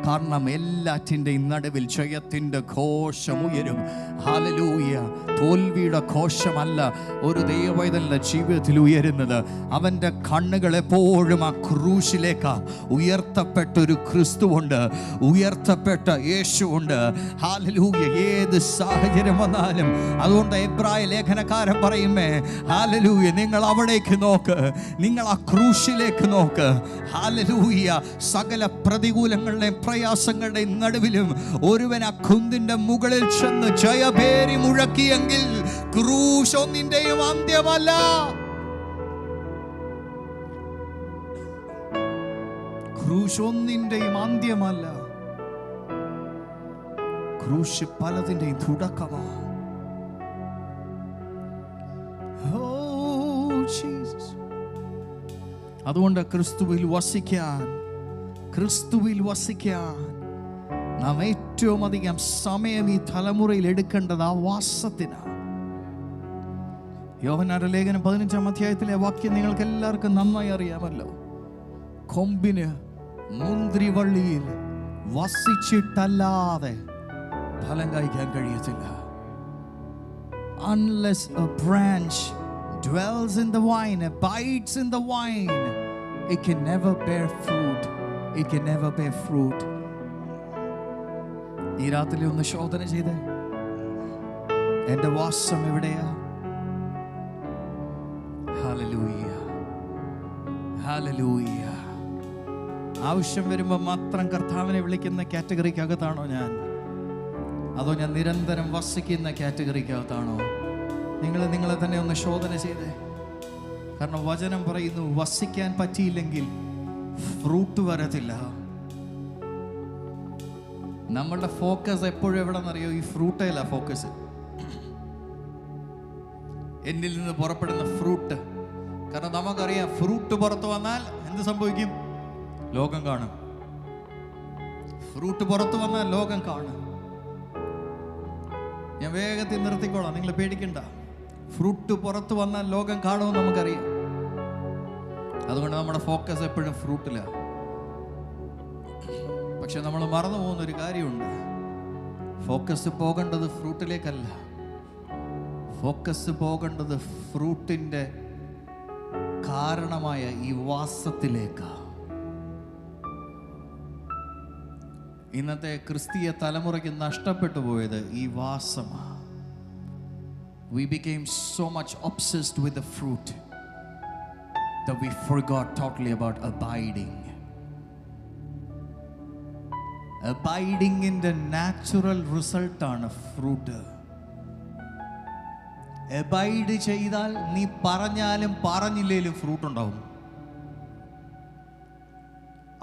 കാരണം എല്ലാറ്റിൻ്റെയും നടുവിൽ ജയത്തിൻ്റെ ഘോഷം ഉയരും. ഹല്ലേലൂയ. തോൽവിയുടെ ഘോഷമല്ല ഒരു ദൈവവൈതലിൻ്റെ ജീവിതത്തിൽ ഉയരുന്നത്. അവൻ്റെ കണ്ണുകൾ എപ്പോഴും ആ ക്രൂശിലേക്ക് ഉയർത്തപ്പെട്ടൊരു ക്രിസ്തുവുണ്ട്, ഉയർത്തപ്പെട്ട യേശുവുണ്ട്. ഹല്ലേലൂയ. ഏത് സാഹചര്യം വന്നാലും, അതുകൊണ്ട് എബ്രായ ലേഖനക്കാരൻ പറയുമേ, ഹല്ലേലൂയ, ഹല്ലേലൂയ. നിങ്ങൾ അവിടേക്ക് നോക്ക്, നിങ്ങൾ ആ ക്രൂശിലേക്ക് നോക്ക്. ഹല്ലേലൂയ. സകല പ്രതികൂലങ്ങളുടെയും പ്രയാസങ്ങളുടെയും നടുവിലും ഒരുവൻ ആ കുന്നിന്റെ മുകളിൽ ചെന്ന് ജയഭേരി മുഴക്കിയെങ്കിൽ ക്രൂശ് ഒന്നിന്റെയും അന്ത്യമല്ല. ക്രൂശ് ഒന്നിന്റെയും അന്ത്യമല്ല. ക്രൂശ് പലതിന്റെയും തുടക്കമാണ്. അതുകൊണ്ട് ക്രിസ്തുവിൽ വസിക്കാൻ നാം ഏറ്റവും അധികം സമയം ഈ തലമുറയിൽ എടുക്കേണ്ടത് ആ വാസത്തിനാണ്. യോഹന്നാന്റെ ലേഖനം 15-ാം അധ്യായത്തിലെ വാക്യം നിങ്ങൾക്ക് എല്ലാവർക്കും നന്നായി അറിയാമല്ലോ. കൊമ്പിന് മുന്തിരിവള്ളിയിൽ വസിച്ചിട്ടല്ലാതെ ഫലം കായ്ക്കാൻ കഴിയത്തില്ല. Unless a branch dwells in the vine, abides in the vine, it can never bear fruit. It can never bear fruit. ഈ രാത്രി ഒന്ന് ശോധന ചെയ്തേ, എന്റെ വാസം എവിടെയാ? Hallelujah, hallelujah. ആവശ്യം വരുമ്പോൾ മാത്രം കർത്താവിനെ വിളിക്കുന്ന കാറ്റഗറിക്കകത്താണോ ഞാൻ? അതോ ഞാൻ നിരന്തരം വസിക്കുന്ന കാറ്റഗറിക്കകത്താണോ? നിങ്ങളെ തന്നെ ഒന്ന് ശോധന ചെയ്തേ. കാരണം വചനം പറയുന്നു, വസിക്കാൻ പറ്റിയില്ലെങ്കിൽ ഫ്രൂട്ട് വരത്തില്ല. നമ്മളുടെ ഫോക്കസ് എപ്പോഴും എവിടെന്നറിയോ? ഈ ഫ്രൂട്ടേല ഫോക്കസ്. എന്നിൽ നിന്ന് പുറപ്പെടുന്ന ഫ്രൂട്ട്. കാരണം നമുക്കറിയാം, ഫ്രൂട്ട് പുറത്തു വന്നാൽ എന്ത് സംഭവിക്കും? ലോകം കാണും. ഫ്രൂട്ട് പുറത്തു വന്നാൽ ലോകം കാണും. ഞാൻ വേഗത്തിൽ നിർത്തിക്കോളാം, നിങ്ങൾ പേടിക്കണ്ട. ഫ്രൂട്ട് പുറത്തു വന്നാൽ ലോകം കാണുമെന്ന് നമുക്കറിയാം. അതുകൊണ്ട് നമ്മുടെ ഫോക്കസ് എപ്പോഴും ഫ്രൂട്ടിലാണ്. പക്ഷെ നമ്മൾ മറന്നു പോകുന്നൊരു കാര്യമുണ്ട്. ഫോക്കസ് പോകേണ്ടത് ഫ്രൂട്ടിലേക്കല്ല, ഫോക്കസ് പോകേണ്ടത് ഫ്രൂട്ടിൻ്റെ കാരണമായ ഈ വാസത്തിലേക്കാണ്. ഇന്നത്തെ ക്രിസ്തീയ തലമുറയ്ക്ക് നഷ്ടപ്പെട്ടു പോയത് ഈ വാസമാണ്. We became so much obsessed with the fruit that we forgot totally about abiding. Abiding-ന്റെ നാച്ചുറൽ റിസൾട്ടാണ് ഫ്രൂട്ട്. അബൈഡ് ചെയ്താൽ നീ പറഞ്ഞാലും പറഞ്ഞില്ലേലും ഫ്രൂട്ട് ഉണ്ടാവും.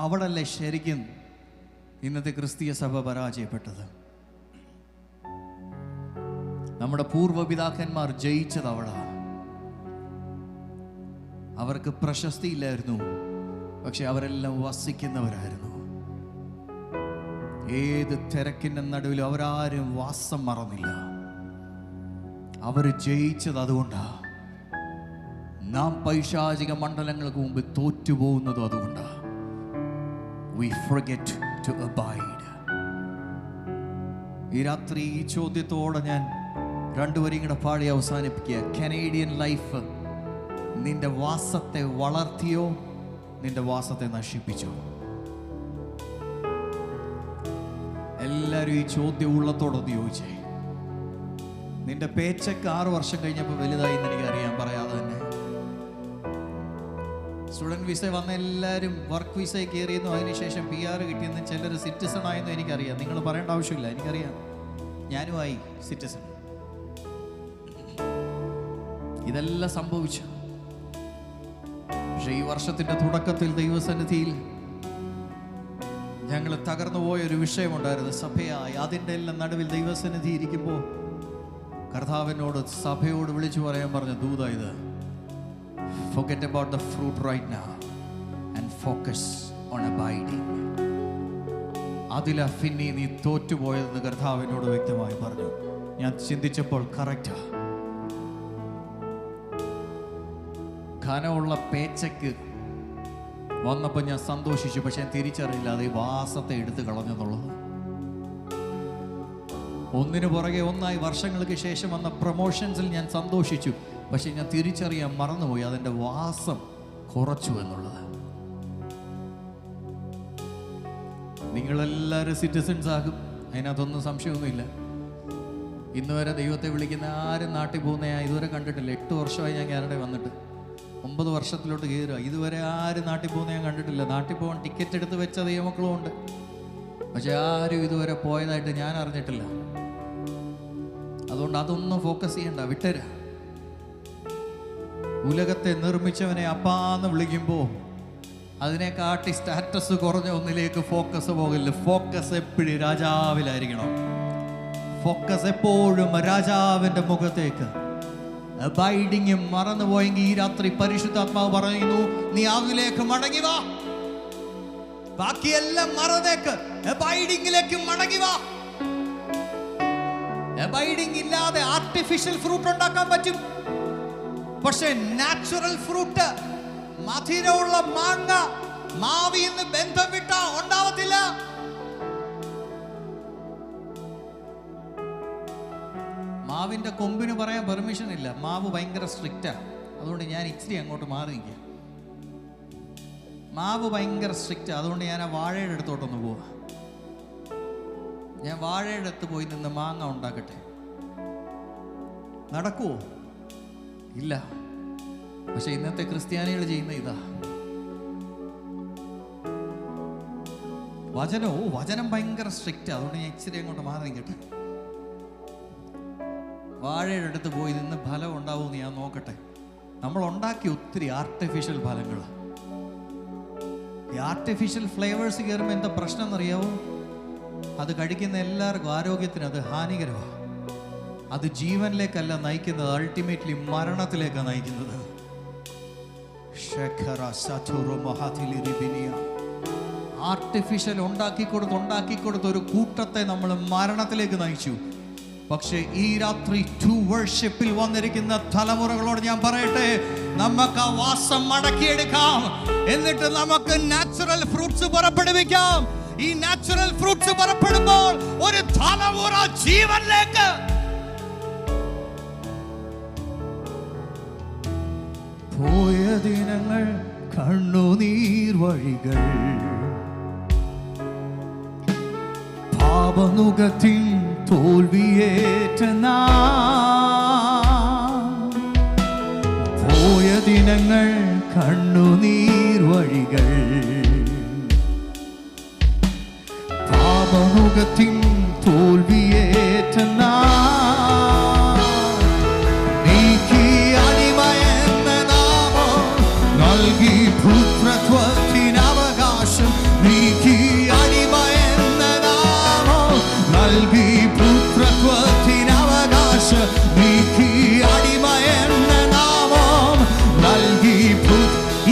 അവിടല്ലേ ശരിക്കും ഇന്നത്തെ ക്രിസ്തീയ സഭ പരാജയപ്പെട്ടത്. നമ്മുടെ പൂർവ്വപിതാക്കന്മാർ ജയിച്ചത് അവിടെ. അവർക്ക് പ്രശസ്തിയില്ലായിരുന്നു, പക്ഷെ അവരെല്ലാം വസിക്കുന്നവരായിരുന്നു. ഏത് തിരക്കിൻ്റെ നടുവിലും അവരാരും വാസം മറന്നില്ല. അവർ ജയിച്ചത് അതുകൊണ്ടാ. നാം പൈശാചിക മണ്ഡലങ്ങൾക്ക് മുമ്പ് തോറ്റുപോകുന്നതും അതുകൊണ്ടാ. We forget to abide. ഈ രാത്രി ഈ ചോദ്യത്തോടെ ഞാൻ രണ്ടുപേരും കൂടെ പാടി അവസാനിപ്പിക്കുക. കനേഡിയൻ ലൈഫ് നിന്റെ വാസത്തെ വളർത്തിയോ നിന്റെ വാസത്തെ നശിപ്പിച്ചോ? എല്ലാവരും ഈ ചോദ്യം ഉള്ളത്തോടൊന്ന് ചോദിച്ചേ. നിന്റെ പേച്ചക്ക് 6 വർഷം കഴിഞ്ഞപ്പോൾ വലുതായി എന്ന് എനിക്കറിയാം, പറയാതെ തന്നെ. സ്റ്റുഡൻറ് വിസ വന്ന എല്ലാവരും വർക്ക് വിസ കയറിയെന്നും അതിനുശേഷം PR കിട്ടിയെന്നും ചിലർ സിറ്റിസൺ ആയെന്നും എനിക്കറിയാം. നിങ്ങൾ പറയേണ്ട ആവശ്യമില്ല, എനിക്കറിയാം. ഞാനുമായി സിറ്റിസൺ. ഇതെല്ലാം സംഭവിച്ചു. പക്ഷെ ഈ വർഷത്തിൻ്റെ തുടക്കത്തിൽ ദൈവസന്നിധിയിൽ ഞങ്ങൾ തകർന്നു പോയൊരു വിഷയമുണ്ടായിരുന്നു സഭയായി. അതിൻ്റെ എല്ലാം നടുവിൽ ദൈവസന്നിധി ഇരിക്കുമ്പോൾ കർത്താവിനോട് സഭയോട് വിളിച്ചു പറയാൻ പറഞ്ഞ ദൂത ഇത്: forget about the fruit right now and focus on abiding. അതിലാ പിന്നെ നീ തോറ്റുപോയതെന്ന് കർത്താവിനോട് വ്യക്തമായി പറഞ്ഞു. ഞാൻ ചിന്തിച്ചപ്പോൾ കറക്റ്റാ. ഘനമുള്ള പേച്ചക്ക് വന്നപ്പോൾ ഞാൻ സന്തോഷിച്ചു, പക്ഷെ ഞാൻ തിരിച്ചറിയില്ല അത് ഈ വാസത്തെ എടുത്തു കളഞ്ഞെന്നുള്ളത്. ഒന്നിനു പുറകെ ഒന്നായി വർഷങ്ങൾക്ക് ശേഷം വന്ന പ്രൊമോഷൻസിൽ ഞാൻ സന്തോഷിച്ചു, പക്ഷെ ഞാൻ തിരിച്ചറിയാൻ മറന്നുപോയി അതെൻ്റെ വാസം കുറച്ചു എന്നുള്ളത്. നിങ്ങളെല്ലാവരും സിറ്റിസൺസ് ആകും, അതിനകത്തൊന്നും സംശയമൊന്നുമില്ല. ഇന്ന് വരെ ദൈവത്തെ വിളിക്കുന്ന ആരും നാട്ടിൽ പോകുന്ന ഞാൻ ഇതുവരെ കണ്ടിട്ടില്ല. 8 വർഷമായി ഞാൻ കാനഡയിൽ വന്നിട്ട്, 9 വർഷത്തിലോട്ട് കയറുക. ഇതുവരെ ആരും നാട്ടിൽ പോകുന്ന ഞാൻ കണ്ടിട്ടില്ല. നാട്ടിൽ പോകാൻ ടിക്കറ്റ് എടുത്ത് വെച്ച ദൈവമക്കളും ഉണ്ട്, പക്ഷെ ആരും ഇതുവരെ പോയതായിട്ട് ഞാൻ അറിഞ്ഞിട്ടില്ല. അതുകൊണ്ട് അതൊന്നും ഫോക്കസ് ചെയ്യണ്ട, വിട്ടര. ഉലകത്തെ നിർമ്മിച്ചവനെ അപ്പാന്ന് വിളിക്കുമ്പോൾ അതിനെ കാട്ടി സ്റ്റാറ്റസ് കുറഞ്ഞ ഒന്നിലേക്ക് ഫോക്കസ് പോകില്ല. ഫോക്കസ് എപ്പോഴും രാജാവിലായിരിക്കണം. ഫോക്കസ് എപ്പോഴും രാജാവിൻ്റെ മുഖത്തേക്ക്. അബൈഡിങ് മറന്നുപോയെങ്കിൽ ഈ രാത്രി പരിശുദ്ധാത്മാവ് പറയുന്നു, നീ അതിലേക്ക് മടങ്ങി വാ. ബാക്കിയെല്ലാം മറന്നേക്ക്, അബൈഡിങ്ങിലേക്ക് മടങ്ങി വാ. അബൈഡിങ് ഇല്ലാതെ ആർട്ടിഫിഷ്യൽ ഫ്രൂട്ട് ഉണ്ടാക്കാൻ പറ്റും, പക്ഷെ നാച്ചുറൽ ഫ്രൂട്ട്, മധുരമുള്ള മാങ്ങ മാവിൽ നിന്ന് ബന്ധം വിട്ടാ ഉണ്ടാവത്തില്ല. മാവിൻ്റെ കൊമ്പിന് പറയാൻ പെർമിഷൻ ഇല്ല. മാവ് ഭയങ്കര സ്ട്രിക്റ്റാ. അതുകൊണ്ട് ഞാൻ ഇച്ചിരി അങ്ങോട്ട് മാറി നിൽക്കുക. മാവ് ഭയങ്കര സ്ട്രിക്റ്റാ. അതുകൊണ്ട് ഞാൻ ആ വാഴയുടെ അടുത്തോട്ടൊന്ന് പോവാ. ഞാൻ വാഴയുടെ അടുത്ത് പോയി നിന്ന് മാങ്ങ ഉണ്ടാക്കട്ടെ. നടക്കുവോ? ഇല്ല. പക്ഷെ ഇന്നത്തെ ക്രിസ്ത്യാനികൾ ചെയ്യുന്ന ഇതാ. വചനം ഭയങ്കര സ്ട്രിക്റ്റാ. അതുകൊണ്ട് ഞാൻ ഇച്ചിരി അങ്ങോട്ട് മാറി നിൽക്കട്ടെ. വാഴയുടെ അടുത്ത് പോയി നിന്ന് ഫലം ഉണ്ടാവുമെന്ന് ഞാൻ നോക്കട്ടെ. നമ്മൾ ഉണ്ടാക്കിയ ഒത്തിരി ആർട്ടിഫിഷ്യൽ ഫലങ്ങൾ. ഈ ആർട്ടിഫിഷ്യൽ ഫ്ലേവേഴ്സ് കയറുമ്പോൾ എന്താ പ്രശ്നം എന്നറിയാവോ? അത് കഴിക്കുന്ന എല്ലാവർക്കും ആരോഗ്യത്തിന് അത് ഹാനികരമാണ്. അത് ജീവനിലേക്കല്ല നയിക്കുന്നത്, അൾട്ടിമേറ്റ്ലി മരണത്തിലേക്കാണ് നയിക്കുന്നത്. ആർട്ടിഫിഷ്യൽ ഉണ്ടാക്കിക്കൊടുത്ത് ഒരു കൂട്ടത്തെ നമ്മൾ മരണത്തിലേക്ക് നയിച്ചു. പക്ഷേ ഈ രാത്രി ടു വർഷിപ്പിൽ വന്നിരിക്കുന്ന തലമുറകളോട് ഞാൻ പറയട്ടെ, നമുക്ക് ആ വാസം മടക്കിയെടുക്കാം. എന്നിട്ട് നമുക്ക് നാച്ചുറൽ ഫ്രൂട്ട്സ് പുറപ്പെടുവിക്കാം. ഈ നാച്ചുറൽ ഫ്രൂട്ട്സ് പുറപ്പെടുമ്പോൾ ഒരു തലമുറ ജീവനിലേക്ക്. പോയ ദിനങ്ങൾ കണ്ണുനീർ വഴികൾ, പാപനുകത്തിൻ തോൽവിയേറ്റ പോയ ദിനങ്ങൾ കണ്ണുനീർ വഴികൾ, പാപനുകത്തിൻ തോൽവിയേറ്റ നീക്കി അടിമയെന്ന നാമം നൽകി പുത്രത്വത്തിനവകാശം. നീക്കി അടിമയെന്ന നാമം നൽകി പുത്രത്വത്തിനവകാശം. നീക്കി അടിമയെന്ന നാമം നൽകി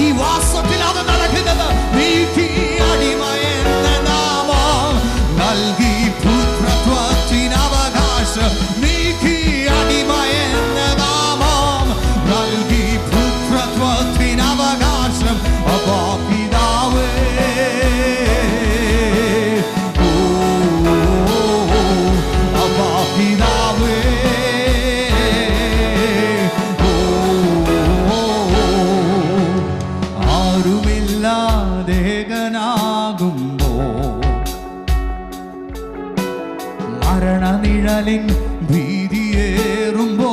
ഈ വാസത്തിൽ അത് നടക്കുന്നത്. നീക്കി അടിമയെന്ന നാമം നൽകി പുത്രത്വത്തിനവകാശം. നീക്കി അടിമയെന്ന നാമം നൽകി പുത്രത്വത്തിനവകാശം. അപ്പാ പിതാവേ, മരണനിഴലിൻ ഭീതിയേറുമ്പോ,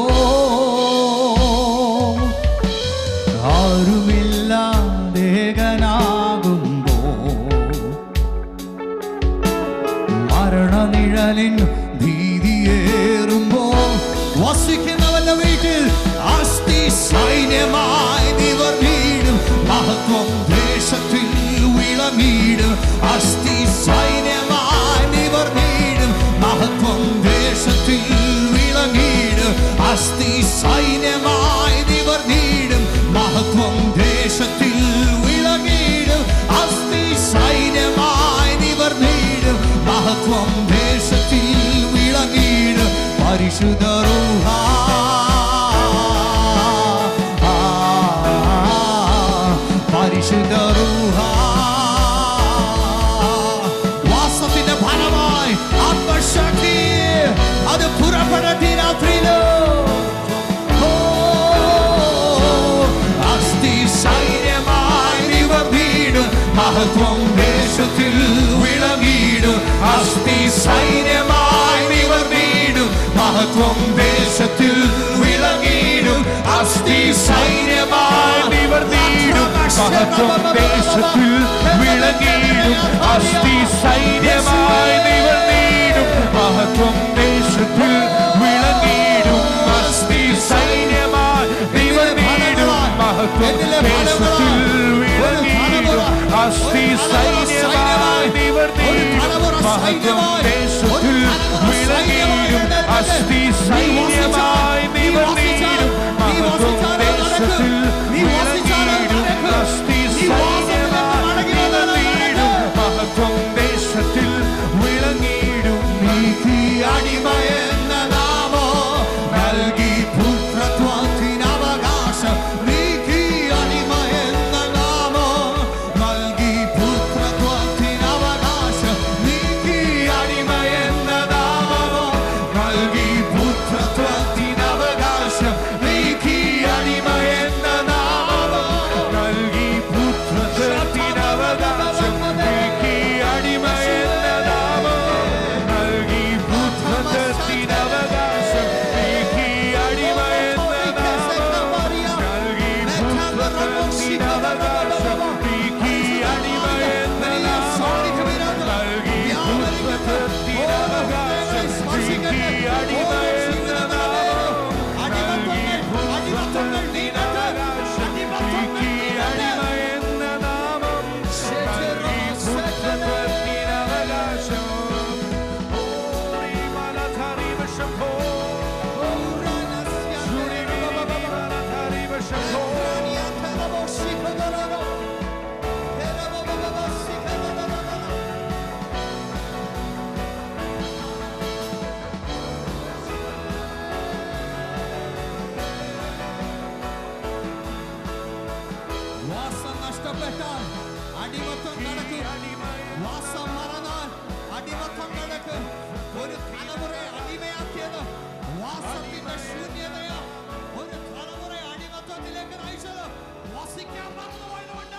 ആരുമില്ലാതേകനാകുമ്പോ, മരണനിഴലിൻ ഭീതിയേറുമ്പോ, വസിക്കുന്നവന്റെ വീട്ടിൽ അസ്ഥി സൈന്യമായി നിവർന്നിടും. മഹത്വം ദേശത്തിൽ വിളങ്ങിടും. അസ്ഥി സൈന്യമായി നിവർന്നിടും. മഹത്വം ദേശത്തിൽ വിളങ്ങിടും. അസ്ഥി സൈന്യമായി നിവർന്നിടും. മഹത്വം ദേശത്തിൽ വിളങ്ങിടും. അസ്ഥി സൈന്യമായി നിവർന്നിടും. മഹത്വം ദേശത്തിൽ വിളങ്ങിടും. പരിശുദ്ധ റൂഹ, പരിശുദ്ധ റൂഹ, വാസത്തിന്റെ ഫലമായി ആത്മശക്തി അത് പുറപ്പെടട്ടെ രാത്രിയിലോ. അസ്ഥി സൈന്യമായി നിവർന്നിടും. മഹത്വം ദേശത്തിൽ വിളങ്ങിടും. അസ്ഥി സൈന്യമായി നിവർന്നിടും. മഹത്വം മഹത്വം ദേശത്തിൽ വിളങ്ങിയിടും അസ്ഥി സൈന്യമായി നിവർന്നിടും മഹത്വം ദേശത്തിൽ വിളങ്ങിയിടും അസ്ഥി സൈന്യമായി നിവർന്നിടും മഹത്വം ദേശത്തിൽ വിളങ്ങിയിടും അസ്ഥി സൈന്യമായി നിവർന്നിടും മഹത്വം ദേശത്തിൽ വിളങ്ങിയിടും അസ്ഥി സൈന്യമായി നിവർന്നിടും മഹത്വം ദേശത്തിൽ വിളങ്ങിയിടും അസ്ഥി സൈന്യമായി നിവർന്നിടും മഹത്വം ദേശത്തിൽ വിളങ്ങിയിടും അസ്ഥി സൈന്യമായി നിവർന്നിടും മഹത്വം ദേശത്തിൽ വിളങ്ങിയിടും നീക്കി അടിമയെന്ന നാമോ നൽകി പുത്രത്വത്തിനവകാശം നീക്കി അടിമയെന്ന നാമോ നൽകി പുത്രത്വത്തിനവകാശം നീക്കി അടിമയെന്ന നാമോ നൽകി പുത്രത്വത്തിനവകാശം നീക്കി അടിമയെന്ന നാമോ നൽകി പുത്രത്വത്തിനവകാശം നീക്കി അടിമയെന്ന നാമോ നൽകി പുത്രത്വത്തിനവകാശം നീക്കി അടിമയെന്ന നാമോ നൽകി പുത്രത്വത്തിനവകാശം നീക്കി അടിമയെന്ന നാമോ നൽകി പുത്രത്വത്തിനവകാശം നീക്കി അടിമയെന്ന നാമോ നൽകി പുത്രത്വത്തിനവകാശം നീക്കി അടിമയെന്ന നാമോ നൽകി പുത്രത്വത്തിനവകാശം ഓരി മലധരി വശംഭോ ശുരി മലധരി വശംഭോ വാസം നഷ്ടപ്പെട്ടാൽ അടിമത്തം നടക്കും. വാസം മറന്നാൽ അടിമത്തം നടക്കും. ഒരു തലമുറയെ അടിമയാക്കിയത് വാസത്തിന്റെ ശൂന്യതയാ. ഒരു തലമുറയെ അടിമത്തത്തിലേക്ക് നയിച്ചത് വസിക്കാൻ മറന്നുപോയതുകൊണ്ട്